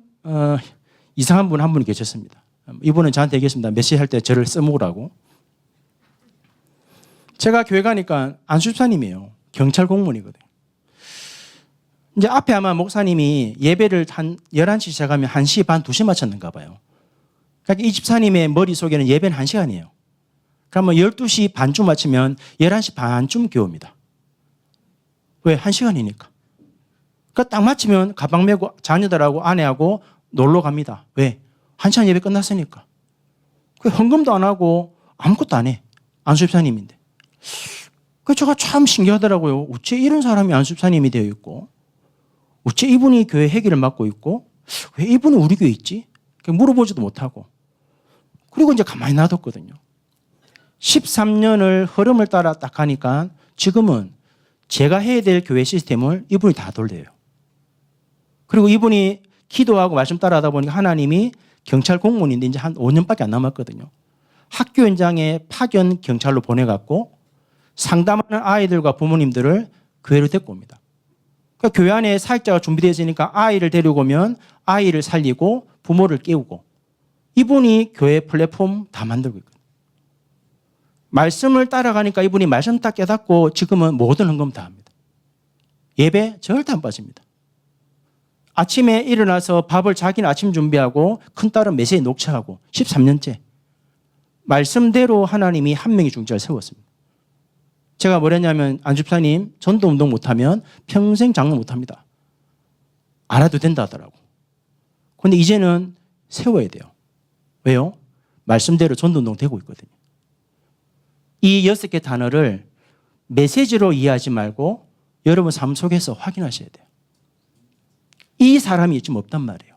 Speaker 1: 이상한 분 한 분이 계셨습니다. 이분은 저한테 얘기했습니다. 메시지 할 때 저를 써먹으라고. 제가 교회 가니까 안수집사님이에요. 경찰 공무원이거든요. 이제 앞에 아마 목사님이 예배를 한 11시 시작하면 1시 반, 2시 맞췄는가 봐요. 그러니까 이 집사님의 머릿속에는 예배는 1시간이에요. 그러면 12시 반쯤 맞추면 11시 반쯤 교회입니다. 왜? 1시간이니까. 그러니까 딱 맞추면 가방 메고 자녀들하고 아내하고 놀러 갑니다. 왜? 1시간 예배 끝났으니까. 헌금도 안 하고 아무것도 안 해. 안수집사님인데. 그래서 제가 참 신기하더라고요. 어째 이런 사람이 안수집사님이 되어 있고 어째 이분이 교회 회계를 맡고 있고 왜 이분이 우리 교회에 있지? 물어보지도 못하고. 그리고 이제 가만히 놔뒀거든요. 13년을 흐름을 따라 딱 하니까 지금은 제가 해야 될 교회 시스템을 이분이 다 돌려요. 그리고 이분이 기도하고 말씀 따라하다 보니까 하나님이 경찰 공무원인데 이제 한 5년밖에 안 남았거든요. 학교 현장에 파견 경찰로 보내갖고 상담하는 아이들과 부모님들을 교회로 데리고 옵니다. 그러니까 교회 안에 사역자가 준비되어 있으니까 아이를 데리고 오면 아이를 살리고 부모를 깨우고 이분이 교회 플랫폼 다 만들고 있거든요. 말씀을 따라가니까 이분이 말씀 딱 깨닫고 지금은 모든 헌금 다 합니다. 예배 절대 안 빠집니다. 아침에 일어나서 밥을 자기는 아침 준비하고 큰딸은 메시지 녹취하고 13년째. 말씀대로 하나님이 한 명의 중재를 세웠습니다. 제가 뭐랬냐면 안집사님 전도운동 못하면 평생 장로 못합니다. 안 해도 된다 하더라고. 그런데 이제는 세워야 돼요. 왜요? 말씀대로 전도운동 되고 있거든요. 이 6개 단어를 메시지로 이해하지 말고 여러분 삶 속에서 확인하셔야 돼요. 이 사람이 지금 없단 말이에요.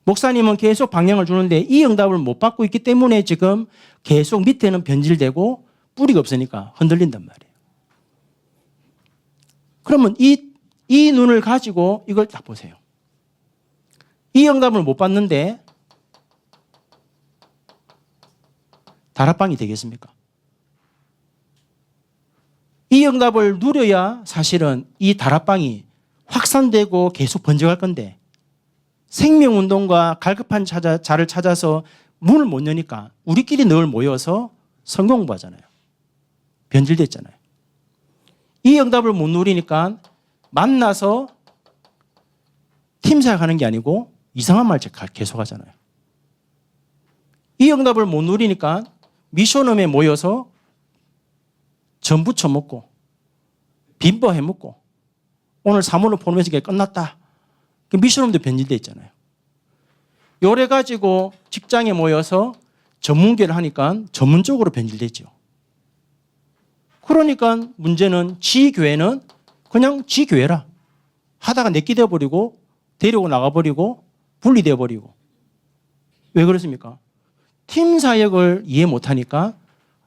Speaker 1: 목사님은 계속 방향을 주는데 이 응답을 못 받고 있기 때문에 지금 계속 밑에는 변질되고 뿌리가 없으니까 흔들린단 말이에요. 그러면 이 눈을 가지고 이걸 딱 보세요. 이 응답을 못 받는데 다락방이 되겠습니까? 이 이 응답을 누려야 사실은 이 다락방이 확산되고 계속 번져갈 건데 생명운동과 갈급한 자를 찾아서 문을 못 여니까 우리끼리 늘 모여서 성경 공부하잖아요. 변질됐잖아요. 이 응답을 못 누리니까 만나서 팀 사역하는 게 아니고 이상한 말 계속 하잖아요. 이 응답을 못 누리니까 미션홈에 모여서 전부 처먹고 빈버 해먹고 오늘 사모를 포럼에서 끝났다. 미션홈도 변질되어 있잖아요. 요래 가지고 직장에 모여서 전문계를 하니까 전문적으로 변질되죠. 그러니까 문제는 지 교회는 그냥 지 교회라. 하다가 내끼 되어버리고 데리고 나가버리고 분리되어버리고. 왜 그렇습니까? 팀 사역을 이해 못하니까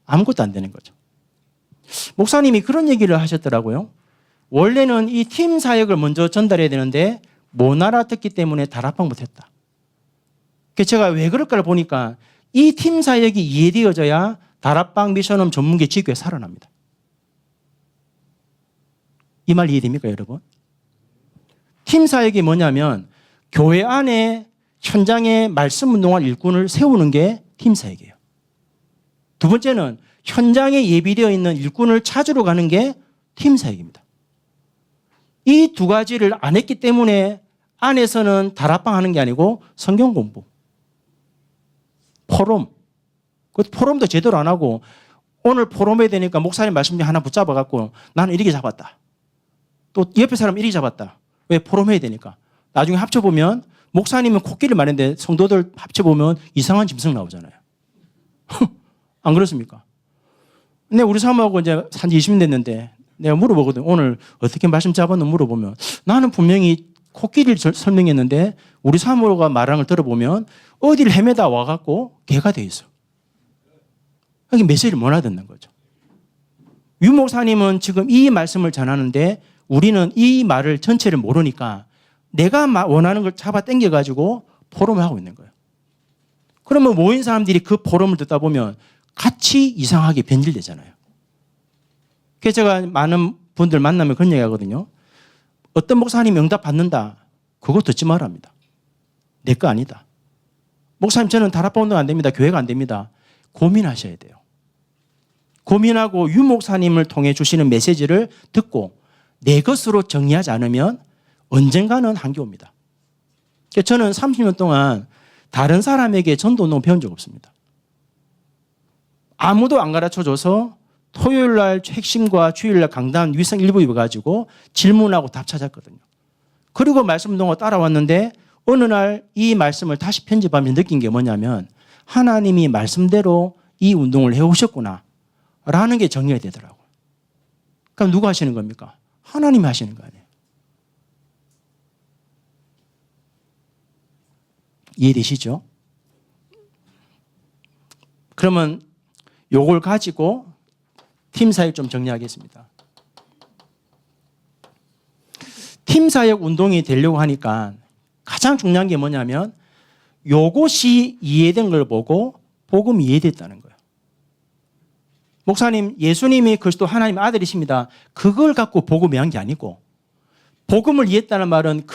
Speaker 1: 아무것도 안 되는 거죠. 목사님이 그런 얘기를 하셨더라고요. 원래는 이 팀 사역을 먼저 전달해야 되는데 못 알아듣기 때문에 다락방 못했다. 제가 왜 그럴까를 보니까 이 팀 사역이 이해되어져야 다락방 미션홈 전문계 지교회 살아납니다. 이 말 이해됩니까, 여러분? 팀 사역이 뭐냐면 교회 안에 현장에 말씀 운동할 일꾼을 세우는 게 팀 사역이에요. 두 번째는 현장에 예비되어 있는 일꾼을 찾으러 가는 게 팀 사역입니다. 이 두 가지를 안 했기 때문에 안에서는 다락방 하는 게 아니고 성경 공부, 포럼, 그 포럼도 제대로 안 하고 오늘 포럼해야 되니까 목사님 말씀 하나 붙잡아갖고 나는 이렇게 잡았다. 또 옆에 사람 이렇게 잡았다. 왜? 포럼해야 되니까. 나중에 합쳐보면 목사님은 코끼리 말인데 성도들 합쳐보면 이상한 짐승 나오잖아요. 안 그렇습니까? 근데 우리 사모하고 이제 한 20년 됐는데 내가 물어보거든. 오늘 어떻게 말씀 잡았나 물어보면 나는 분명히 코끼리를 설명했는데 우리 사모가 말하는 걸 들어보면 어디를 헤매다 와갖고 개가 돼 있어. 그게 메시지를 못 알아듣는 거죠. 유 목사님은 지금 이 말씀을 전하는데 우리는 이 말을 전체를 모르니까 내가 원하는 걸 잡아 당겨가지고 포럼을 하고 있는 거예요. 그러면 모인 사람들이 그 포럼을 듣다 보면 같이 이상하게 변질되잖아요. 그래서 제가 많은 분들 만나면 그런 얘기 하거든요. 어떤 목사님이 응답 받는다. 그거 듣지 말랍니다. 내 거 아니다. 목사님 저는 다락방 운동 안 됩니다. 교회가 안 됩니다. 고민하셔야 돼요. 고민하고 유 목사님을 통해 주시는 메시지를 듣고 내 것으로 정리하지 않으면 언젠가는 한계 옵니다. 저는 30년 동안 다른 사람에게 전도운동 배운 적 없습니다. 아무도 안 가르쳐줘서 토요일날 핵심과 주일날 강단 위성 일부 입어가지고 질문하고 답 찾았거든요. 그리고 말씀 운동을 따라왔는데 어느 날 이 말씀을 다시 편집하면서 느낀 게 뭐냐면 하나님이 말씀대로 이 운동을 해오셨구나 라는 게 정리가 되더라고요. 그럼 누가 하시는 겁니까? 하나님이 하시는 거 아니에요. 이해되시죠? 그러면 요걸 가지고 팀 사역 좀 정리하겠습니다. 팀 사역 운동이 되려고 하니까 가장 중요한 게 뭐냐면 요것이 이해된 걸 보고 복음이 이해됐다는 거예요. 목사님, 예수님이 그리스도 하나님 아들이십니다. 그걸 갖고 복음이 한 게 아니고 복음을 이해했다는 말은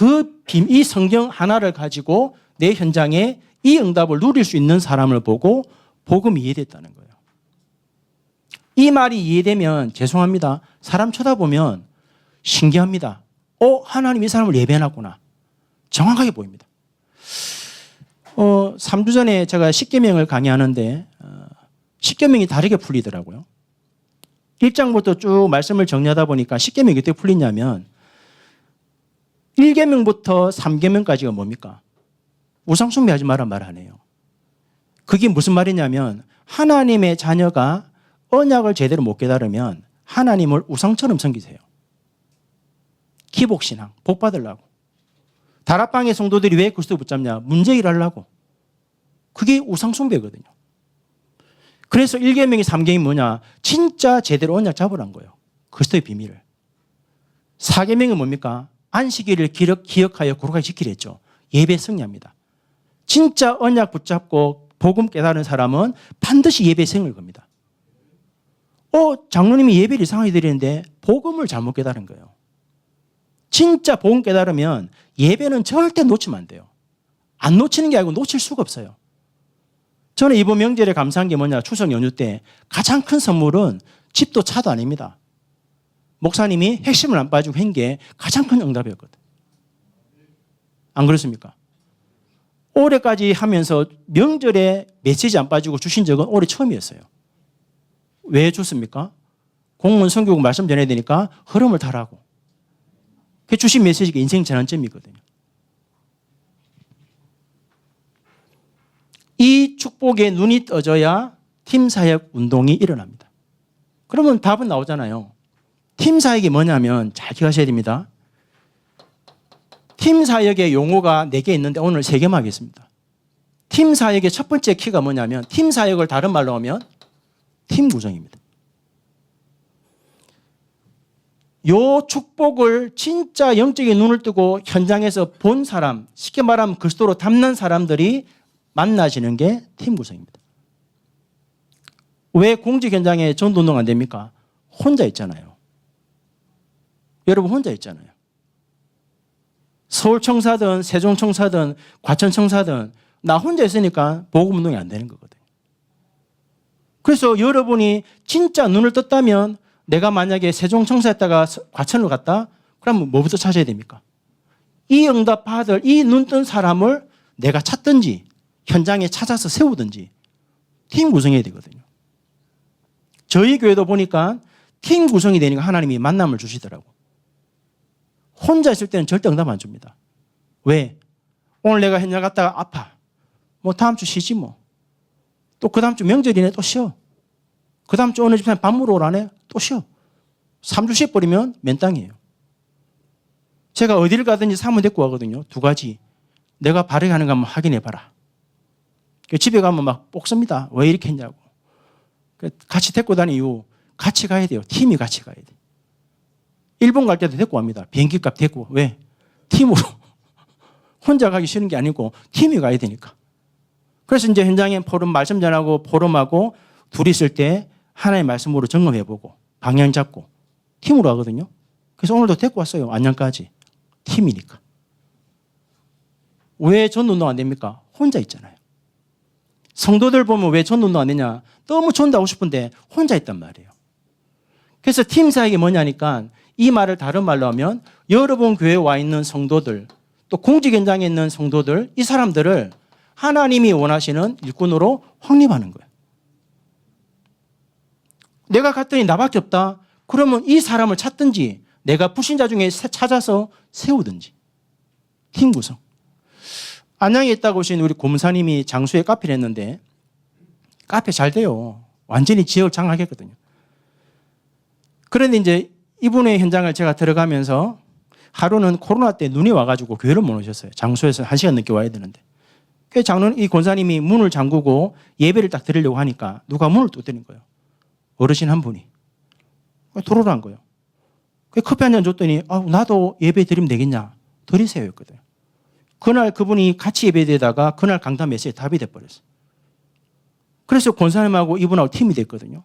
Speaker 1: 이 성경 하나를 가지고 내 현장에 이 응답을 누릴 수 있는 사람을 보고 복음이 이해됐다는 거예요. 이 말이 이해되면 죄송합니다. 사람 쳐다보면 신기합니다. 하나님 이 사람을 예배해놨구나. 정확하게 보입니다. 3주 전에 제가 십계명을 강의하는데 십계명이 다르게 풀리더라고요. 1장부터 쭉 말씀을 정리하다 보니까 십계명이 어떻게 풀리냐면 1계명부터 3계명까지가 뭡니까? 우상 숭배하지 마라 말 안 해요. 그게 무슨 말이냐면 하나님의 자녀가 언약을 제대로 못 깨달으면 하나님을 우상처럼 섬기세요. 기복신앙, 복 받으려고. 다락방의 성도들이 왜 그리스도 붙잡냐? 문제 일하려고. 그게 우상숭배거든요. 그래서 1계명이 3계명이 뭐냐? 진짜 제대로 언약 잡으란 거예요. 그리스도의 비밀을. 4계명은 뭡니까? 안식일을 기억하여 거룩하게 지키려 했죠. 예배 승리합니다. 진짜 언약 붙잡고 복음 깨달은 사람은 반드시 예배 생을 겁니다. 장로님이 예배를 이상하게 드리는데 복음을 잘못 깨달은 거예요. 진짜 복음 깨달으면 예배는 절대 놓치면 안 돼요. 안 놓치는 게 아니고 놓칠 수가 없어요. 저는 이번 명절에 감사한 게 뭐냐, 추석 연휴 때 가장 큰 선물은 집도 차도 아닙니다. 목사님이 핵심을 안 빠지고 한 게 가장 큰 응답이었거든. 안 그렇습니까? 올해까지 하면서 명절에 메시지 안 빠지고 주신 적은 올해 처음이었어요. 왜 줬습니까? 공무원 선교국 말씀 전해야 되니까 흐름을 타라고. 그 주신 메시지가 인생 전환점이거든요. 이 축복에 눈이 떠져야 팀사역 운동이 일어납니다. 그러면 답은 나오잖아요. 팀사역이 뭐냐면 잘 기억하셔야 됩니다. 팀사역의 용어가 4개 있는데 오늘 3개만 하겠습니다. 팀사역의 첫 번째 키가 뭐냐면 팀사역을 다른 말로 하면 팀 구성입니다. 요 축복을 진짜 영적인 눈을 뜨고 현장에서 본 사람, 쉽게 말하면 그리스도로 닮는 사람들이 만나지는 게 팀 구성입니다. 왜 공직 현장에 전도운동 안 됩니까? 혼자 있잖아요. 여러분 혼자 있잖아요. 서울청사든 세종청사든 과천청사든 나 혼자 있으니까 복음운동이 안 되는 거거든요. 그래서 여러분이 진짜 눈을 떴다면 내가 만약에 세종청사였다가 과천으로 갔다? 그러면 뭐부터 찾아야 됩니까? 이 응답 받을 이 눈 뜬 사람을 내가 찾든지 현장에 찾아서 세우든지 팀 구성해야 되거든요. 저희 교회도 보니까 팀 구성이 되니까 하나님이 만남을 주시더라고. 혼자 있을 때는 절대 응답 안 줍니다. 왜? 오늘 내가 현장 갔다가 아파. 뭐 다음 주 쉬지 뭐. 또 그 다음 주 명절이네 또 쉬어. 그 다음 주 어느 집사님 밥 먹으러 오라네 또 쉬어. 3주 쉬어버리면 맨땅이에요. 제가 어디를 가든지 사문 데리고 가거든요. 2가지. 내가 바르게 하는 거 한번 확인해봐라. 집에 가면 막 볶습니다. 왜 이렇게 했냐고. 같이 데리고 다니는 이유 같이 가야 돼요. 팀이 같이 가야 돼. 일본 갈 때도 데리고 갑니다. 비행기 값 데리고. 왜? 팀으로. 혼자 가기 싫은 게 아니고 팀이 가야 되니까. 그래서 이제 현장에 포럼 말씀 전하고 포럼하고 둘이 있을 때 하나의 말씀으로 점검해보고 방향 잡고 팀으로 하거든요. 그래서 오늘도 데리고 왔어요. 안양까지. 팀이니까. 왜 전도운동 안 됩니까? 혼자 있잖아요. 성도들 보면 왜 전도운동 안 되냐? 너무 전도하고 싶은데 혼자 있단 말이에요. 그래서 팀 사역이 뭐냐니까 이 말을 다른 말로 하면 여러분 교회에 와 있는 성도들 또 공직 현장에 있는 성도들 이 사람들을 하나님이 원하시는 일꾼으로 확립하는 거예요. 내가 갔더니 나밖에 없다. 그러면 이 사람을 찾든지 내가 불신자 중에 찾아서 세우든지. 팀 구성. 안양에 있다고 오신 우리 고문사님이 장수에 카페를 했는데 카페 잘 돼요. 완전히 지역을 장악했거든요. 그런데 이제 이분의 현장을 제가 들어가면서 하루는 코로나 때 눈이 와가지고 교회를 못 오셨어요. 장수에서 1시간 늦게 와야 되는데. 그 장로는 이 권사님이 문을 잠그고 예배를 딱 드리려고 하니까 누가 문을 두드린 거예요. 어르신 한 분이. 들어오란 거예요. 커피 한 잔 줬더니 나도 예배 드리면 되겠냐. 드리세요 했거든요. 그날 그분이 같이 예배되다가 그날 강단 메시지에 답이 돼버렸어요. 그래서 권사님하고 이분하고 팀이 됐거든요.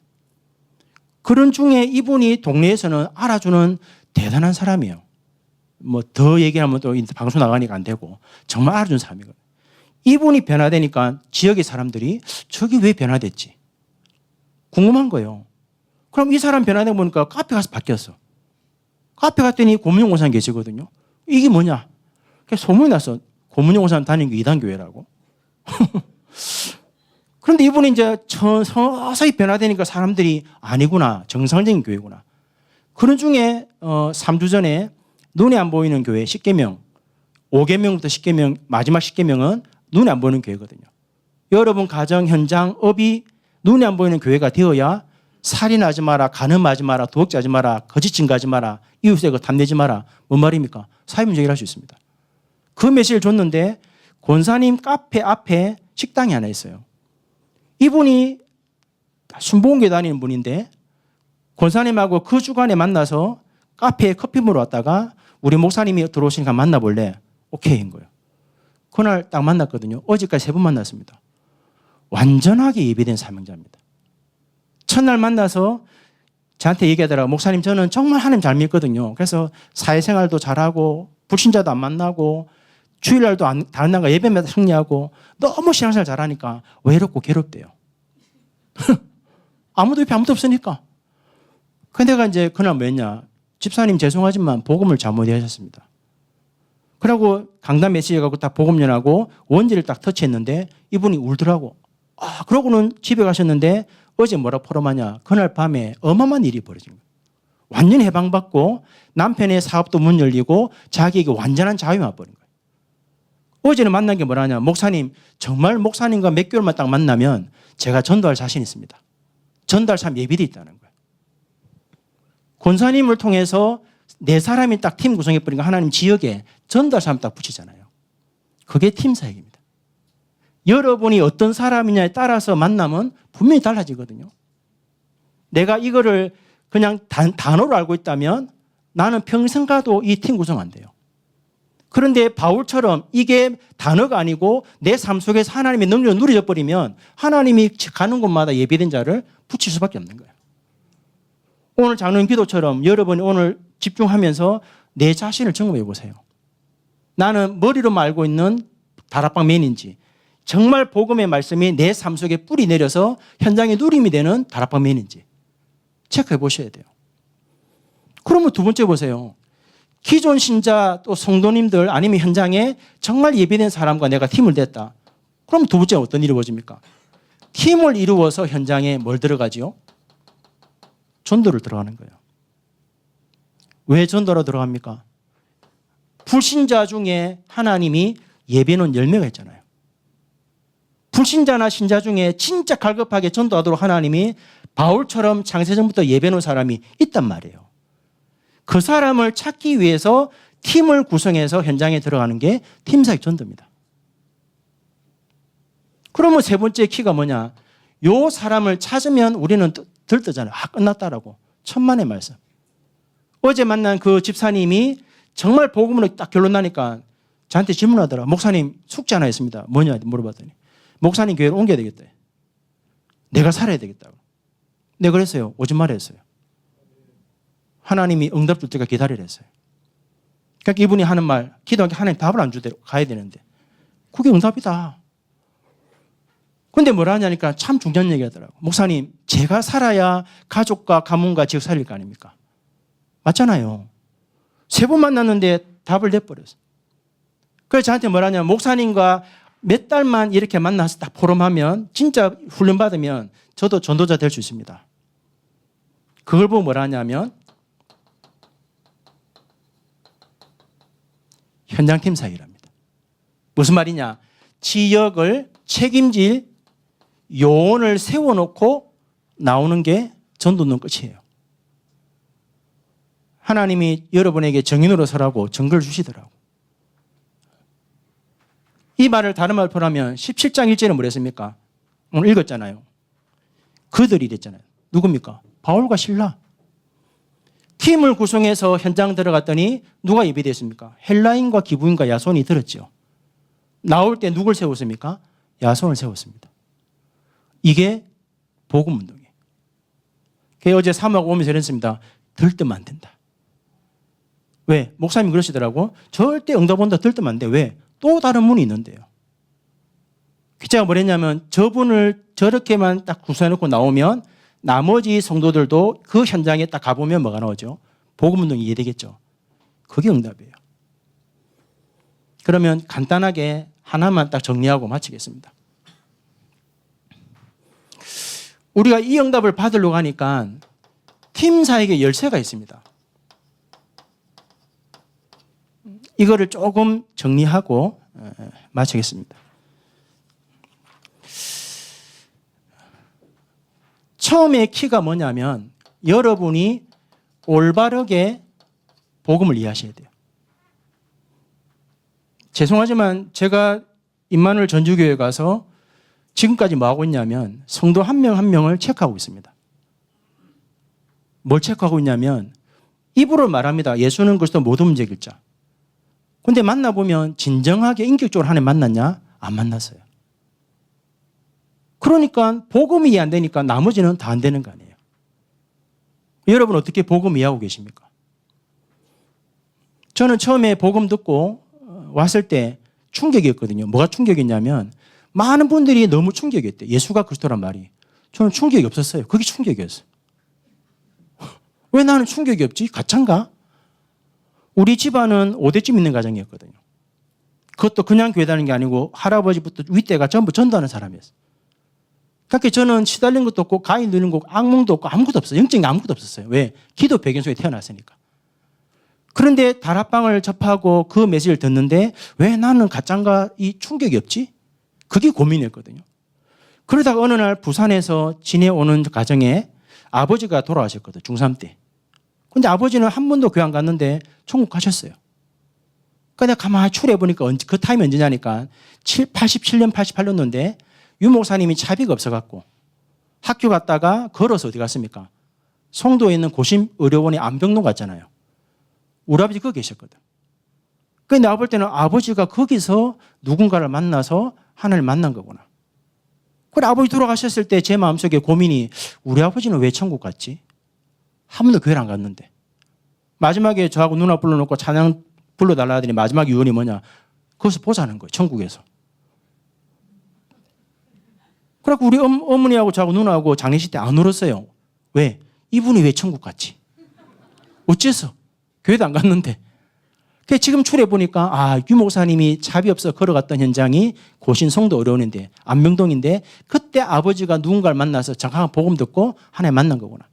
Speaker 1: 그런 중에 이분이 동네에서는 알아주는 대단한 사람이에요. 뭐 더 얘기하면 또 방송 나가니까 안 되고 정말 알아주는 사람이거든요. 이분이 변화되니까 지역의 사람들이 저기 왜 변화됐지? 궁금한 거예요. 그럼 이 사람 변화되고 보니까 카페 가서 바뀌었어. 카페 갔더니 고문용 원사님 계시거든요. 이게 뭐냐? 소문이 났어. 고문용 원사님 다니는 게 이단교회라고. 그런데 이분이 이제 서서히 변화되니까 사람들이 아니구나. 정상적인 교회구나. 그런 중에 3주 전에 눈에 안 보이는 교회 10계명, 5계명부터 10계명, 마지막 10계명은 눈에 안 보이는 교회거든요. 여러분 가정, 현장, 업이 눈에 안 보이는 교회가 되어야 살인하지 마라, 간음하지 마라, 도둑질하지 마라, 거짓 증거하지 마라, 이웃에 탐내지 마라. 뭔 말입니까? 사회문제 해결할 수 있습니다. 그 메시지를 줬는데 권사님 카페 앞에 식당이 하나 있어요. 이분이 순복음교회 다니는 분인데 권사님하고 그 주간에 만나서 카페에 커피 먹으러 왔다가 우리 목사님이 들어오시니까 만나볼래? 오케이인 거예요. 그날 딱 만났거든요. 어제까지 3번 만났습니다. 완전하게 예배된 사명자입니다. 첫날 만나서 저한테 얘기하더라고요. 목사님, 저는 정말 하나님 잘 믿거든요. 그래서 사회생활도 잘하고 불신자도 안 만나고 주일날도 다른 날과 예배마다 승리하고 너무 신앙생활 잘하니까 외롭고 괴롭대요. 아무도 옆에 아무도 없으니까. 근데 내가 이제 그날 뭐였냐. 집사님 죄송하지만 복음을 잘못 이해하셨습니다. 그러고 강단 메시지 갖고 딱 복음 전하고 원지를 딱 터치했는데 이분이 울더라고. 그러고는 집에 가셨는데 어제 뭐라 포럼하냐. 그날 밤에 어마어마한 일이 벌어진 거예요. 완전히 해방받고 남편의 사업도 문 열리고 자기에게 완전한 자유가 와버린 거예요. 어제는 만난 게 뭐라냐. 목사님, 정말 목사님과 몇 개월만 딱 만나면 제가 전도할 자신 있습니다. 전도할 사람 예비돼 있다는 거예요. 권사님을 통해서 네 사람이 딱 팀 구성해버리니까 하나님 지역에 전도할 사람 딱 붙이잖아요. 그게 팀 사역입니다. 여러분이 어떤 사람이냐에 따라서 만나면 분명히 달라지거든요. 내가 이거를 그냥 단어로 알고 있다면 나는 평생 가도 이 팀 구성 안 돼요. 그런데 바울처럼 이게 단어가 아니고 내 삶 속에서 하나님의 능력을 누려져 버리면 하나님이 가는 곳마다 예비된 자를 붙일 수밖에 없는 거예요. 오늘 장로님 기도처럼 여러분이 오늘 집중하면서 내 자신을 점검해 보세요. 나는 머리로만 알고 있는 다락방 맨인지 정말 복음의 말씀이 내 삶 속에 뿌리 내려서 현장에 누림이 되는 다락방 맨인지 체크해 보셔야 돼요. 그러면 두 번째 보세요. 기존 신자 또 성도님들 아니면 현장에 정말 예비된 사람과 내가 팀을 댔다. 그럼 두 번째 어떤 일이 벌어집니까? 팀을 이루어서 현장에 뭘 들어가지요? 전도를 들어가는 거예요. 왜 전도로 들어갑니까? 불신자 중에 하나님이 예배는 10명이 있잖아요. 불신자나 신자 중에 진짜 갈급하게 전도하도록 하나님이 바울처럼 창세전부터 예배놓은 사람이 있단 말이에요. 그 사람을 찾기 위해서 팀을 구성해서 현장에 들어가는 게 팀사역 전도입니다. 그러면 세 번째 키가 뭐냐? 요 사람을 찾으면 우리는 들뜨잖아요. 끝났다라고. 천만의 말씀. 어제 만난 그 집사님이 정말 복음으로 딱 결론 나니까 저한테 질문하더라. 목사님 숙제 하나 있습니다. 뭐냐 물어봤더니 목사님 교회를 옮겨야 되겠다. 내가 살아야 되겠다고. 내가 그랬어요. 오지 말라 했어요. 하나님이 응답 줄 때가 기다리라 했어요. 그러니까 이분이 하는 말, 기도하기 하나님 답을 안 주대로 가야 되는데 그게 응답이다. 근데 뭐라 하냐니까 참 중요한 얘기 하더라고. 목사님, 제가 살아야 가족과 가문과 지역 살릴 거 아닙니까? 맞잖아요. 3번 만났는데 답을 내버렸어. 그래서 저한테 뭐라 하냐면 목사님과 몇 달만 이렇게 만나서 딱 포럼하면 진짜 훈련받으면 저도 전도자 될 수 있습니다. 그걸 보고 뭐라 하냐면 현장팀 사역이랍니다. 무슨 말이냐? 지역을 책임질 요원을 세워놓고 나오는 게 전도는 끝이에요. 하나님이 여러분에게 정인으로 서라고 증거를 주시더라고. 이 말을 다른 말로 표현하면 17장 1절은 뭐랬습니까? 오늘 읽었잖아요. 그들이 이랬잖아요. 누굽니까? 바울과 실라. 팀을 구성해서 현장 들어갔더니 누가 예비됐습니까? 헬라인과 기부인과 야손이 들었죠. 나올 때 누굴 세웠습니까? 야손을 세웠습니다. 이게 복음운동이에요. 어제 사모하고 오면서 이랬습니다. 들뜨면 안 된다. 왜? 목사님이 그러시더라고. 절대 응답 온다 들뜨면 안 돼. 왜? 또 다른 문이 있는데요. 기자가 뭐랬냐면 저분을 저렇게만 딱 구성해놓고 나오면 나머지 성도들도 그 현장에 딱 가보면 뭐가 나오죠? 복음운동이 이해되겠죠. 그게 응답이에요. 그러면 간단하게 하나만 딱 정리하고 마치겠습니다. 우리가 이 응답을 받으려고 하니까 팀 사역에 열쇠가 있습니다. 이거를 조금 정리하고 마치겠습니다. 처음에 키가 뭐냐면 여러분이 올바르게 복음을 이해하셔야 돼요. 죄송하지만 제가 임마누엘 전주교회 가서 지금까지 뭐하고 있냐면 성도 한 명 한 명을 체크하고 있습니다. 뭘 체크하고 있냐면 입으로 말합니다. 예수는 그리스도 모든 문제 길자. 근데 만나보면 진정하게 인격적으로 하나님 만났냐? 안 만났어요. 그러니까 복음이 이해 안 되니까 나머지는 다 안 되는 거 아니에요. 여러분 어떻게 복음 이해하고 계십니까? 저는 처음에 복음 듣고 왔을 때 충격이었거든요. 뭐가 충격이었냐면 많은 분들이 너무 충격이었대요. 예수가 그리스도란 말이. 저는 충격이 없었어요. 그게 충격이었어요. 왜 나는 충격이 없지? 가짜인가? 우리 집안은 5대쯤 있는 가정이었거든요. 그것도 그냥 교회 다니는 게 아니고 할아버지부터 윗대가 전부 전도하는 사람이었어요. 그러니까 저는 시달린 것도 없고 가위 누는 거 악몽도 없고 아무것도 없어요. 영적인 게 아무것도 없었어요. 왜? 기도 배경 속에 태어났으니까. 그런데 다락방을 접하고 그 메시지를 듣는데 왜 나는 가짜인가 이 충격이 없지? 그게 고민이었거든요. 그러다가 어느 날 부산에서 지내오는 가정에 아버지가 돌아가셨거든요. 중3 때. 근데 아버지는 한 번도 교회 안 갔는데 천국 가셨어요. 그러니까 내가 가만히 추려보니까 그 타임이 언제냐니까 87년, 88년도인데 유 목사님이 차비가 없어갖고 학교 갔다가 걸어서 어디 갔습니까? 송도에 있는 고심의료원에 안병동 갔잖아요. 우리 아버지 거기 계셨거든. 그런데 내가 볼 때는 아버지가 거기서 누군가를 만나서 하나님을 만난 거구나. 그래 아버지 돌아가셨을 때 제 마음속에 고민이 우리 아버지는 왜 천국 갔지? 한 번도 교회를 안 갔는데. 마지막에 저하고 누나 불러놓고 찬양 불러달라 하더니 마지막 유언이 뭐냐? 거기서 보자는 거예요. 천국에서. 그래서 우리 어머니하고 저하고 누나하고 장례식 때 안 울었어요. 왜? 이분이 왜 천국 갔지? 어째서? 교회도 안 갔는데. 지금 추려보니까 유 목사님이 차비 없어 걸어갔던 현장이 고신 송도 어려운인데 안명동인데 그때 아버지가 누군가를 만나서 정확한 복음 듣고 하나님 만난 거구나.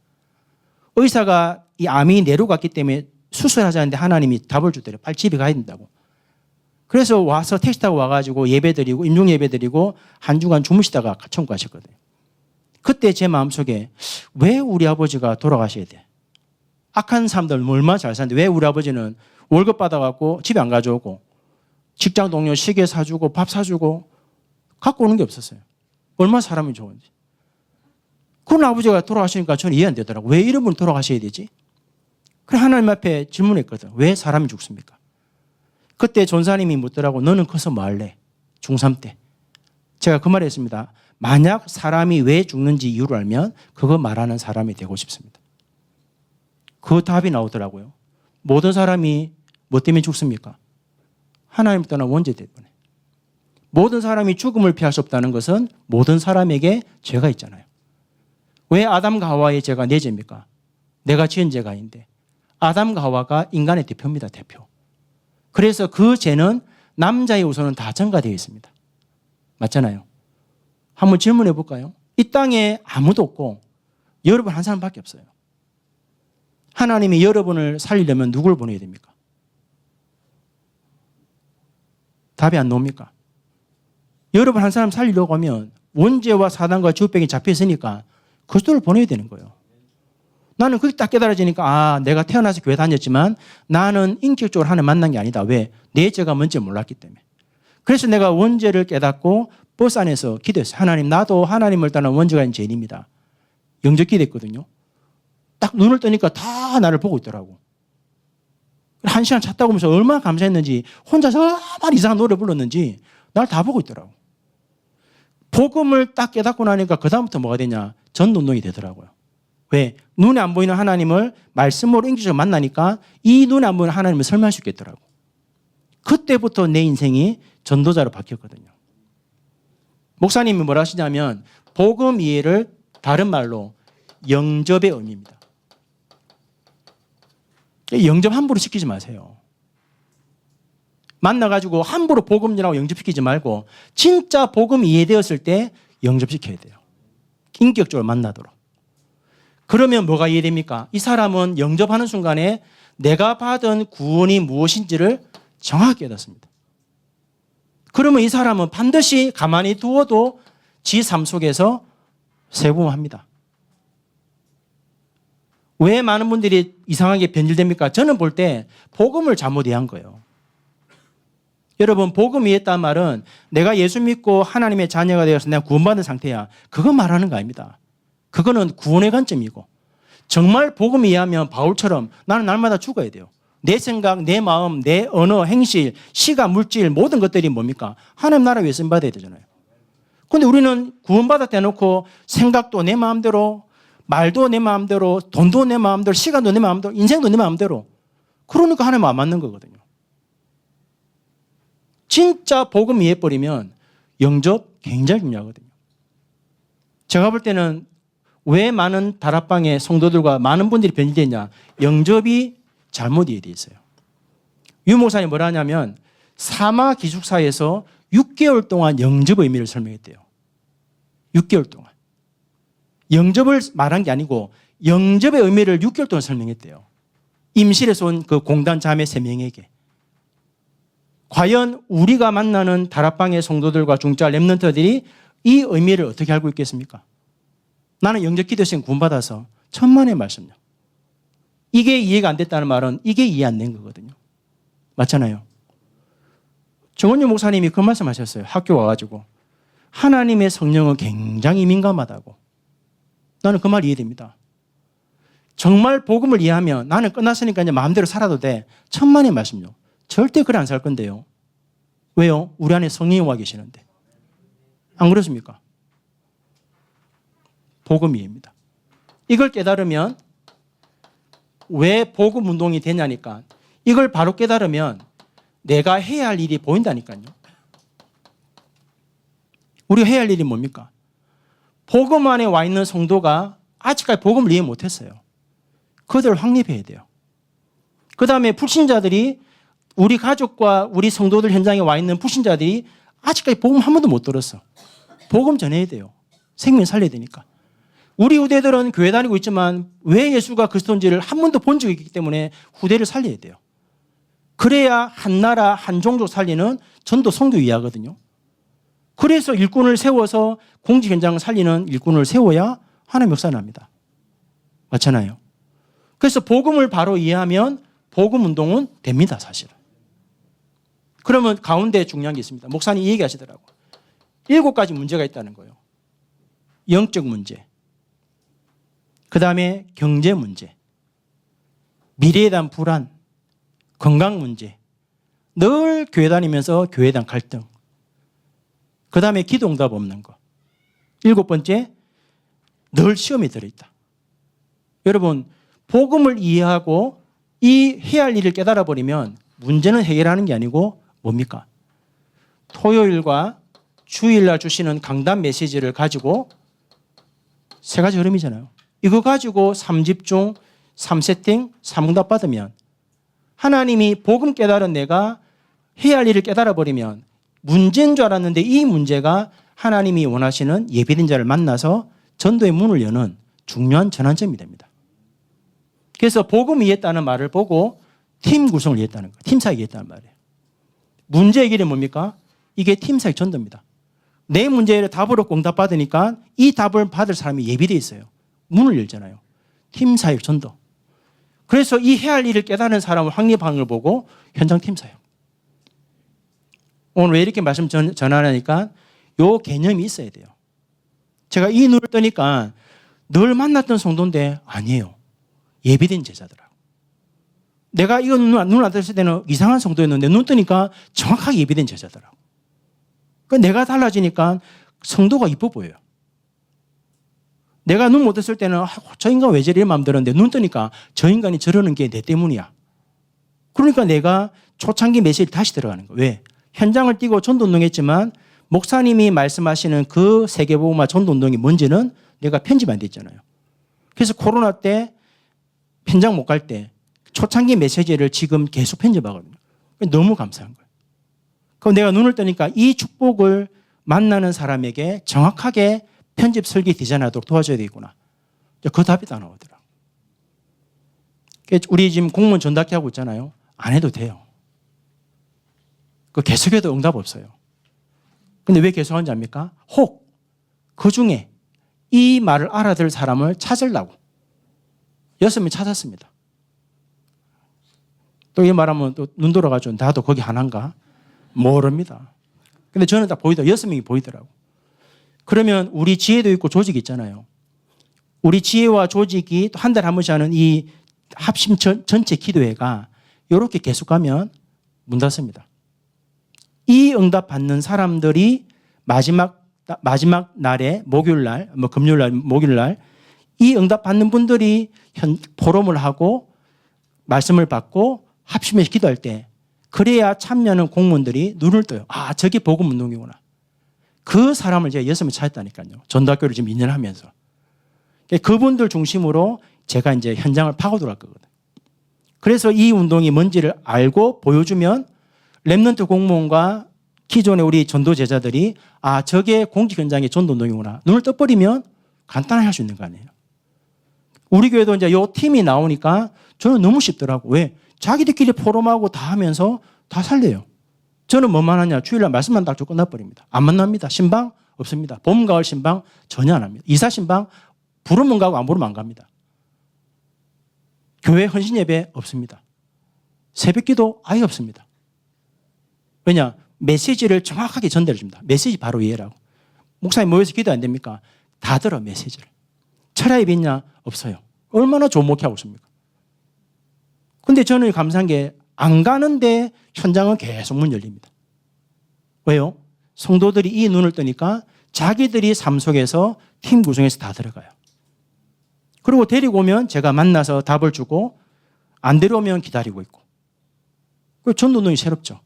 Speaker 1: 의사가 이 암이 내려갔기 때문에 수술하자는데 하나님이 답을 주더래요. 빨리 집에 가야 된다고. 그래서 와서 택시 타고 와가지고 예배드리고 임종 예배드리고 한 주간 주무시다가 천국 가셨거든요. 그때 제 마음속에 왜 우리 아버지가 돌아가셔야 돼? 악한 사람들 얼마나 잘 사는데 왜 우리 아버지는 월급 받아갖고 집에 안 가져오고 직장 동료 시계 사주고 밥 사주고 갖고 오는 게 없었어요. 얼마나 사람이 좋은지. 그런 아버지가 돌아가시니까 저는 이해 안 되더라고요. 왜 이런 분이 돌아가셔야 되지? 그래 하나님 앞에 질문했거든. 왜 사람이 죽습니까? 그때 전사님이 묻더라고. 너는 커서 뭐 할래? 중3 때. 제가 그 말을 했습니다. 만약 사람이 왜 죽는지 이유를 알면 그거 말하는 사람이 되고 싶습니다. 그 답이 나오더라고요. 모든 사람이 뭐 때문에 죽습니까? 하나님을 떠난 원죄 때문에. 모든 사람이 죽음을 피할 수 없다는 것은 모든 사람에게 죄가 있잖아요. 왜 아담과 하와의 죄가 내 죄입니까? 내가 지은 죄가 아닌데. 아담과 하와가 인간의 대표입니다. 대표. 그래서 그 죄는 남자의 우선은 다 전가되어 있습니다. 맞잖아요. 한번 질문해 볼까요? 이 땅에 아무도 없고 여러분 한 사람밖에 없어요. 하나님이 여러분을 살리려면 누굴 보내야 됩니까? 답이 안 나옵니까? 여러분 한 사람 살리려고 하면 원죄와 사단과 주병이 잡혀 있으니까 그리스도를 보내야 되는 거예요. 나는 그게 딱 깨달아지니까 내가 태어나서 교회 다녔지만 나는 인격적으로 하나님 만난 게 아니다. 왜? 내 죄가 뭔지 몰랐기 때문에. 그래서 내가 원죄를 깨닫고 버스 안에서 기도했어요. 하나님 나도 하나님을 떠난 원죄가 있는 죄인입니다. 영접 기도했거든요. 딱 눈을 뜨니까 다 나를 보고 있더라고. 한 시간 차 타고 오면서 얼마나 감사했는지 혼자서 얼마나 이상한 노래 불렀는지 날 다 보고 있더라고. 복음을 딱 깨닫고 나니까 그 다음부터 뭐가 되냐? 전도운동이 되더라고요. 왜? 눈에 안 보이는 하나님을 말씀으로 인격적으로 만나니까 이 눈에 안 보이는 하나님을 설명할 수 있겠더라고. 그때부터 내 인생이 전도자로 바뀌었거든요. 목사님이 뭐라 하시냐면 복음 이해를 다른 말로 영접의 의미입니다. 영접 함부로 시키지 마세요. 만나가지고 함부로 복음이라고 영접시키지 말고 진짜 복음 이해되었을 때 영접시켜야 돼요. 인격적으로 만나도록. 그러면 뭐가 이해됩니까? 이 사람은 영접하는 순간에 내가 받은 구원이 무엇인지를 정확히 깨닫습니다. 그러면 이 사람은 반드시 가만히 두어도 지 삶 속에서 세분합니다. 왜 많은 분들이 이상하게 변질됩니까? 저는 볼 때 복음을 잘못 이해한 거예요. 여러분 복음 이해했다는 말은 내가 예수 믿고 하나님의 자녀가 되어서 내가 구원받은 상태야. 그거 말하는 거 아닙니다. 그거는 구원의 관점이고 정말 복음 이해하면 바울처럼 나는 날마다 죽어야 돼요. 내 생각, 내 마음, 내 언어, 행실, 시간, 물질 모든 것들이 뭡니까? 하나님 나라 위해 쓰임받아야 되잖아요. 그런데 우리는 구원받았다 해놓고 생각도 내 마음대로 말도 내 마음대로, 돈도 내 마음대로, 시간도 내 마음대로, 인생도 내 마음대로. 그러니까 하나님 안 맞는 거거든요. 진짜 복음 이해해버리면 영접 굉장히 중요하거든요. 제가 볼 때는 왜 많은 다락방의 성도들과 많은 분들이 변질됐냐. 영접이 잘못 이해되어 있어요. 유 목사님이 뭐라 하냐면 사마 기숙사에서 6개월 동안 영접의 의미를 설명했대요. 6개월 동안. 영접을 말한 게 아니고 영접의 의미를 6개월 동안 설명했대요. 임실에서 온 그 공단 자매 3명에게. 과연 우리가 만나는 다락방의 성도들과 중짜 렘넌트들이 이 의미를 어떻게 알고 있겠습니까? 나는 영접 기도생 구원받아서 천만의 말씀요. 이게 이해가 안 됐다는 말은 이게 이해 안 된 거거든요. 맞잖아요. 정원유 목사님이 그 말씀 하셨어요. 학교 와가지고. 하나님의 성령은 굉장히 민감하다고. 나는 그 말 이해됩니다. 정말 복음을 이해하면 나는 끝났으니까 이제 마음대로 살아도 돼. 천만의 말씀요. 절대 그래 안 살 건데요. 왜요? 우리 안에 성령이 와 계시는데. 안 그렇습니까? 복음 이해입니다. 이걸 깨달으면 왜 복음 운동이 되냐니까 이걸 바로 깨달으면 내가 해야 할 일이 보인다니까요. 우리가 해야 할 일이 뭡니까? 복음 안에 와 있는 성도가 아직까지 복음을 이해 못했어요. 그들을 확립해야 돼요. 그 다음에 불신자들이 우리 가족과 우리 성도들 현장에 와 있는 불신자들이 아직까지 복음 한 번도 못 들었어. 복음 전해야 돼요. 생명 살려야 되니까. 우리 후대들은 교회 다니고 있지만 왜 예수가 그리스도인지를 한 번도 본 적이 있기 때문에 후대를 살려야 돼요. 그래야 한 나라 한 종족 살리는 전도 선교 이하거든요. 그래서 일꾼을 세워서 공직 현장을 살리는 일꾼을 세워야 하나님 역사 납니다. 맞잖아요. 그래서 복음을 바로 이해하면 복음 운동은 됩니다, 사실은. 그러면 가운데 중요한 게 있습니다. 목사님 이 얘기하시더라고요. 7가지 문제가 있다는 거예요. 영적 문제, 그 다음에 경제 문제, 미래에 대한 불안, 건강 문제, 늘 교회 다니면서 교회에 대한 갈등, 그 다음에 기도 응답 없는 거, 7번째, 늘 시험에 들어있다. 여러분, 복음을 이해하고 이 해야 할 일을 깨달아 버리면 문제는 해결하는 게 아니고 뭡니까? 토요일과 주일날 주시는 강단 메시지를 가지고 3가지 흐름이잖아요. 이거 가지고 3집중, 3세팅, 3응답 받으면 하나님이 복음 깨달은 내가 해야 할 일을 깨달아 버리면 문제인 줄 알았는데 이 문제가 하나님이 원하시는 예비된 자를 만나서 전도의 문을 여는 중요한 전환점이 됩니다. 그래서 복음 이해했다는 말을 보고 팀 구성을 이해했다는 거예요. 팀사역 이해했다는 말이에요. 문제 해결이 뭡니까? 이게 팀사역 전도입니다. 내 문제를 답으로 응답받으니까 이 답을 받을 사람이 예비되어 있어요. 문을 열잖아요. 팀사역 전도. 그래서 이 해야 할 일을 깨달은 사람을 확립하는 걸 보고 현장 팀사역. 오늘 왜 이렇게 말씀 전하냐니까 요 개념이 있어야 돼요. 제가 이 눈을 뜨니까 늘 만났던 성도인데 아니에요. 예비된 제자더라고. 내가 이거 눈 안 떴을 때는 이상한 성도였는데 눈 뜨니까 정확하게 예비된 제자더라고. 그러니까 내가 달라지니까 성도가 이뻐 보여요. 내가 눈 못 떴을 때는 저 인간 왜 저래 마음 들었는데 눈 뜨니까 저 인간이 저러는 게 내 때문이야. 그러니까 내가 초창기 메시지를 다시 들어가는 거예요. 왜? 현장을 뛰고 전도운동했지만 목사님이 말씀하시는 그 세계복음화 전도운동이 뭔지는 내가 편집 안 됐잖아요. 그래서 코로나 때 현장 못 갈 때 초창기 메시지를 지금 계속 편집하거든요. 너무 감사한 거예요. 그럼 내가 눈을 뜨니까 이 축복을 만나는 사람에게 정확하게 편집 설계 디자인하도록 도와줘야 되겠구나. 그 답이 다 나오더라고요. 우리 지금 공무원 전담기 하고 있잖아요. 안 해도 돼요. 그 계속해도 응답 없어요. 근데 왜 계속하는지 압니까? 혹 그 중에 이 말을 알아들 사람을 찾으려고 6명 찾았습니다. 또 이 말하면 또 눈 돌아가죠. 나도 거기 하나인가? 모릅니다. 근데 저는 다 보이더라고요. 6명이 보이더라고요. 그러면 우리 지혜도 있고 조직이 있잖아요. 우리 지혜와 조직이 한 달에 한 번씩 하는 이 합심 전체 기도회가 이렇게 계속 가면 문 닫습니다. 이 응답 받는 사람들이 마지막 날에 목요일 날, 금요일 날, 목요일 날 이 응답 받는 분들이 포럼을 하고 말씀을 받고 합심해서 기도할 때 그래야 참여하는 공무원들이 눈을 떠요. 아, 저게 복음운동이구나. 그 사람을 제가 6명 찾았다니까요. 전도학교를 지금 2년 하면서. 그분들 중심으로 제가 이제 현장을 파고 들어갈 거거든요. 그래서 이 운동이 뭔지를 알고 보여주면 렘넌트 공무원과 기존의 우리 전도 제자들이 아, 저게 공직 현장의 전도 운동이구나. 눈을 떠버리면 간단하게 할 수 있는 거 아니에요. 우리 교회도 이제 요 팀이 나오니까 저는 너무 쉽더라고. 왜? 자기들끼리 포럼하고 다 하면서 다 살려요. 저는 뭐만 하냐? 주일날 말씀만 딱 줘 끝나버립니다. 안 만납니다. 신방 없습니다. 봄, 가을 신방 전혀 안 합니다. 이사 신방 부르면 가고 안 부르면 안 갑니다. 교회 헌신 예배 없습니다. 새벽 기도 아예 없습니다. 왜냐? 메시지를 정확하게 전달해 줍니다. 메시지 바로 이해라고. 목사님 모여서 기도 안 됩니까? 다 들어 메시지를. 철야 예배 있냐? 없어요. 얼마나 좋은 목회하고 있습니까? 근데 저는 감사한 게 안 가는데 현장은 계속 문 열립니다. 왜요? 성도들이 이 눈을 뜨니까 자기들이 삶 속에서 팀 구성해서 다 들어가요. 그리고 데리고 오면 제가 만나서 답을 주고 안 데려오면 기다리고 있고. 그 전도운동이 새롭죠.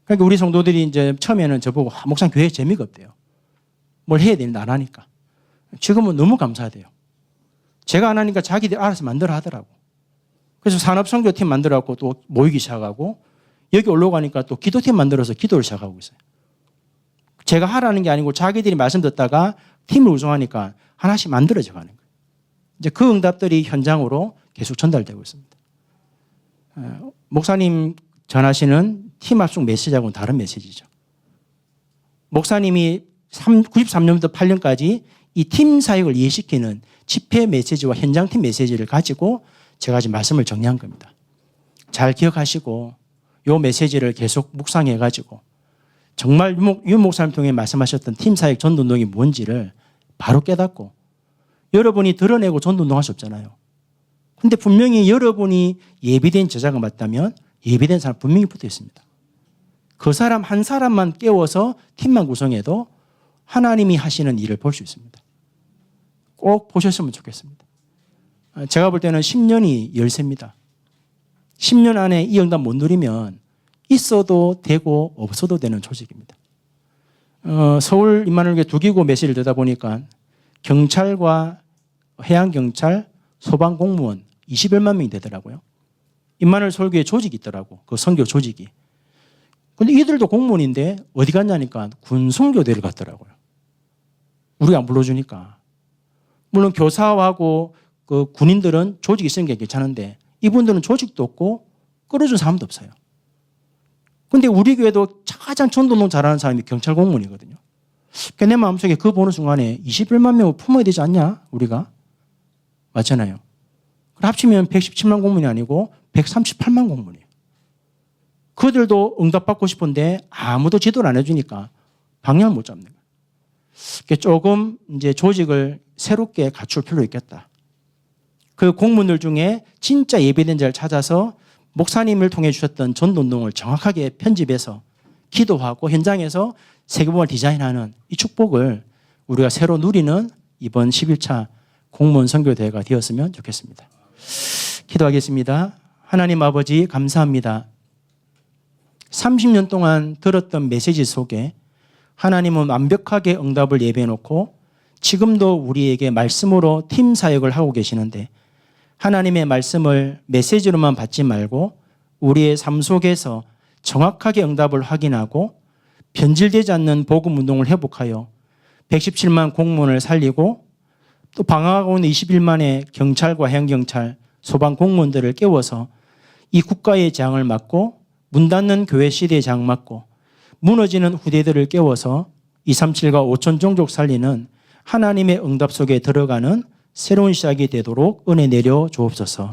Speaker 1: 그러니까 우리 성도들이 이제 처음에는 저보고 목사님 교회에 재미가 없대요. 뭘 해야 되는데 안 하니까. 지금은 너무 감사하대요. 제가 안 하니까 자기들 알아서 만들어 하더라고. 그래서 산업선교팀 만들어갖고 또 모이기 시작하고 여기 올라가니까 또 기도팀 만들어서 기도를 시작하고 있어요. 제가 하라는 게 아니고 자기들이 말씀 듣다가 팀을 구성하니까 하나씩 만들어져 가는 거예요. 이제 그 응답들이 현장으로 계속 전달되고 있습니다. 목사님 전하시는 팀 합숙 메시지하고는 다른 메시지죠. 목사님이 93년부터 8년까지 이 팀 사역을 이해시키는 집회 메시지와 현장팀 메시지를 가지고 제가 지금 말씀을 정리한 겁니다. 잘 기억하시고 이 메시지를 계속 묵상해가지고 정말 유 목사님 통해 말씀하셨던 팀 사역 전도운동이 뭔지를 바로 깨닫고 여러분이 드러내고 전도운동할 수 없잖아요. 근데 분명히 여러분이 예비된 제자가 맞다면 예비된 사람 분명히 붙어 있습니다. 그 사람 한 사람만 깨워서 팀만 구성해도 하나님이 하시는 일을 볼 수 있습니다. 꼭 보셨으면 좋겠습니다. 제가 볼 때는 10년이 열쇠입니다. 10년 안에 이 응답 못 누리면 있어도 되고 없어도 되는 조직입니다. 서울 임마누엘교회 두기고 메시지를 듣다 보니까 경찰과 해양경찰, 소방공무원 21만 명이 되더라고요. 임마누엘 서울교회 조직이 있더라고. 그 선교 조직이. 근데 이들도 공무원인데 어디 갔냐니까 군성교대를 갔더라고요. 우리가 안 불러주니까. 물론 교사하고 그 군인들은 조직이 있으니까 괜찮은데 이분들은 조직도 없고 끌어준 사람도 없어요. 근데 우리 교회도 가장 전도운동 잘하는 사람이 경찰 공무원이거든요. 그러니까 내 마음속에 그 보는 순간에 21만 명을 품어야 되지 않냐? 우리가. 맞잖아요. 합치면 117만 공무원이 아니고 138만 공무원이에요. 그들도 응답받고 싶은데 아무도 지도를 안 해주니까 방향을 못 잡는 거예요. 그러니까 조금 이제 조직을 새롭게 갖출 필요 있겠다. 그 공무원들 중에 진짜 예비된 자를 찾아서 목사님을 통해 주셨던 전도운동을 정확하게 편집해서 기도하고 현장에서 세계복음을 디자인하는 이 축복을 우리가 새로 누리는 이번 11차 공무원 선교대회가 되었으면 좋겠습니다. 기도하겠습니다. 하나님 아버지 감사합니다. 30년 동안 들었던 메시지 속에 하나님은 완벽하게 응답을 예배해놓고 지금도 우리에게 말씀으로 팀 사역을 하고 계시는데 하나님의 말씀을 메시지로만 받지 말고 우리의 삶 속에서 정확하게 응답을 확인하고 변질되지 않는 복음 운동을 회복하여 117만 공무원을 살리고 또 방황하고 있는 21만의 경찰과 해양경찰, 소방 공무원들을 깨워서 이 국가의 재앙을 막고 문 닫는 교회 시대의 재앙 막고 무너지는 후대들을 깨워서 237과 5천 종족 살리는 하나님의 응답 속에 들어가는 새로운 시작이 되도록 은혜 내려 주옵소서.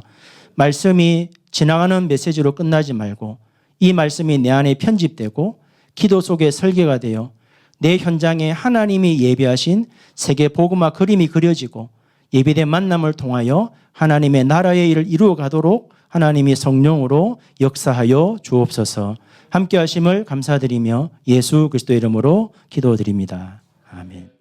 Speaker 1: 말씀이 지나가는 메시지로 끝나지 말고 이 말씀이 내 안에 편집되고 기도 속에 설계가 되어 내 현장에 하나님이 예비하신 세계 복음화 그림이 그려지고 예비된 만남을 통하여 하나님의 나라의 일을 이루어 가도록 하나님이 성령으로 역사하여 주옵소서. 함께 하심을 감사드리며 예수 그리스도의 이름으로 기도드립니다. 아멘.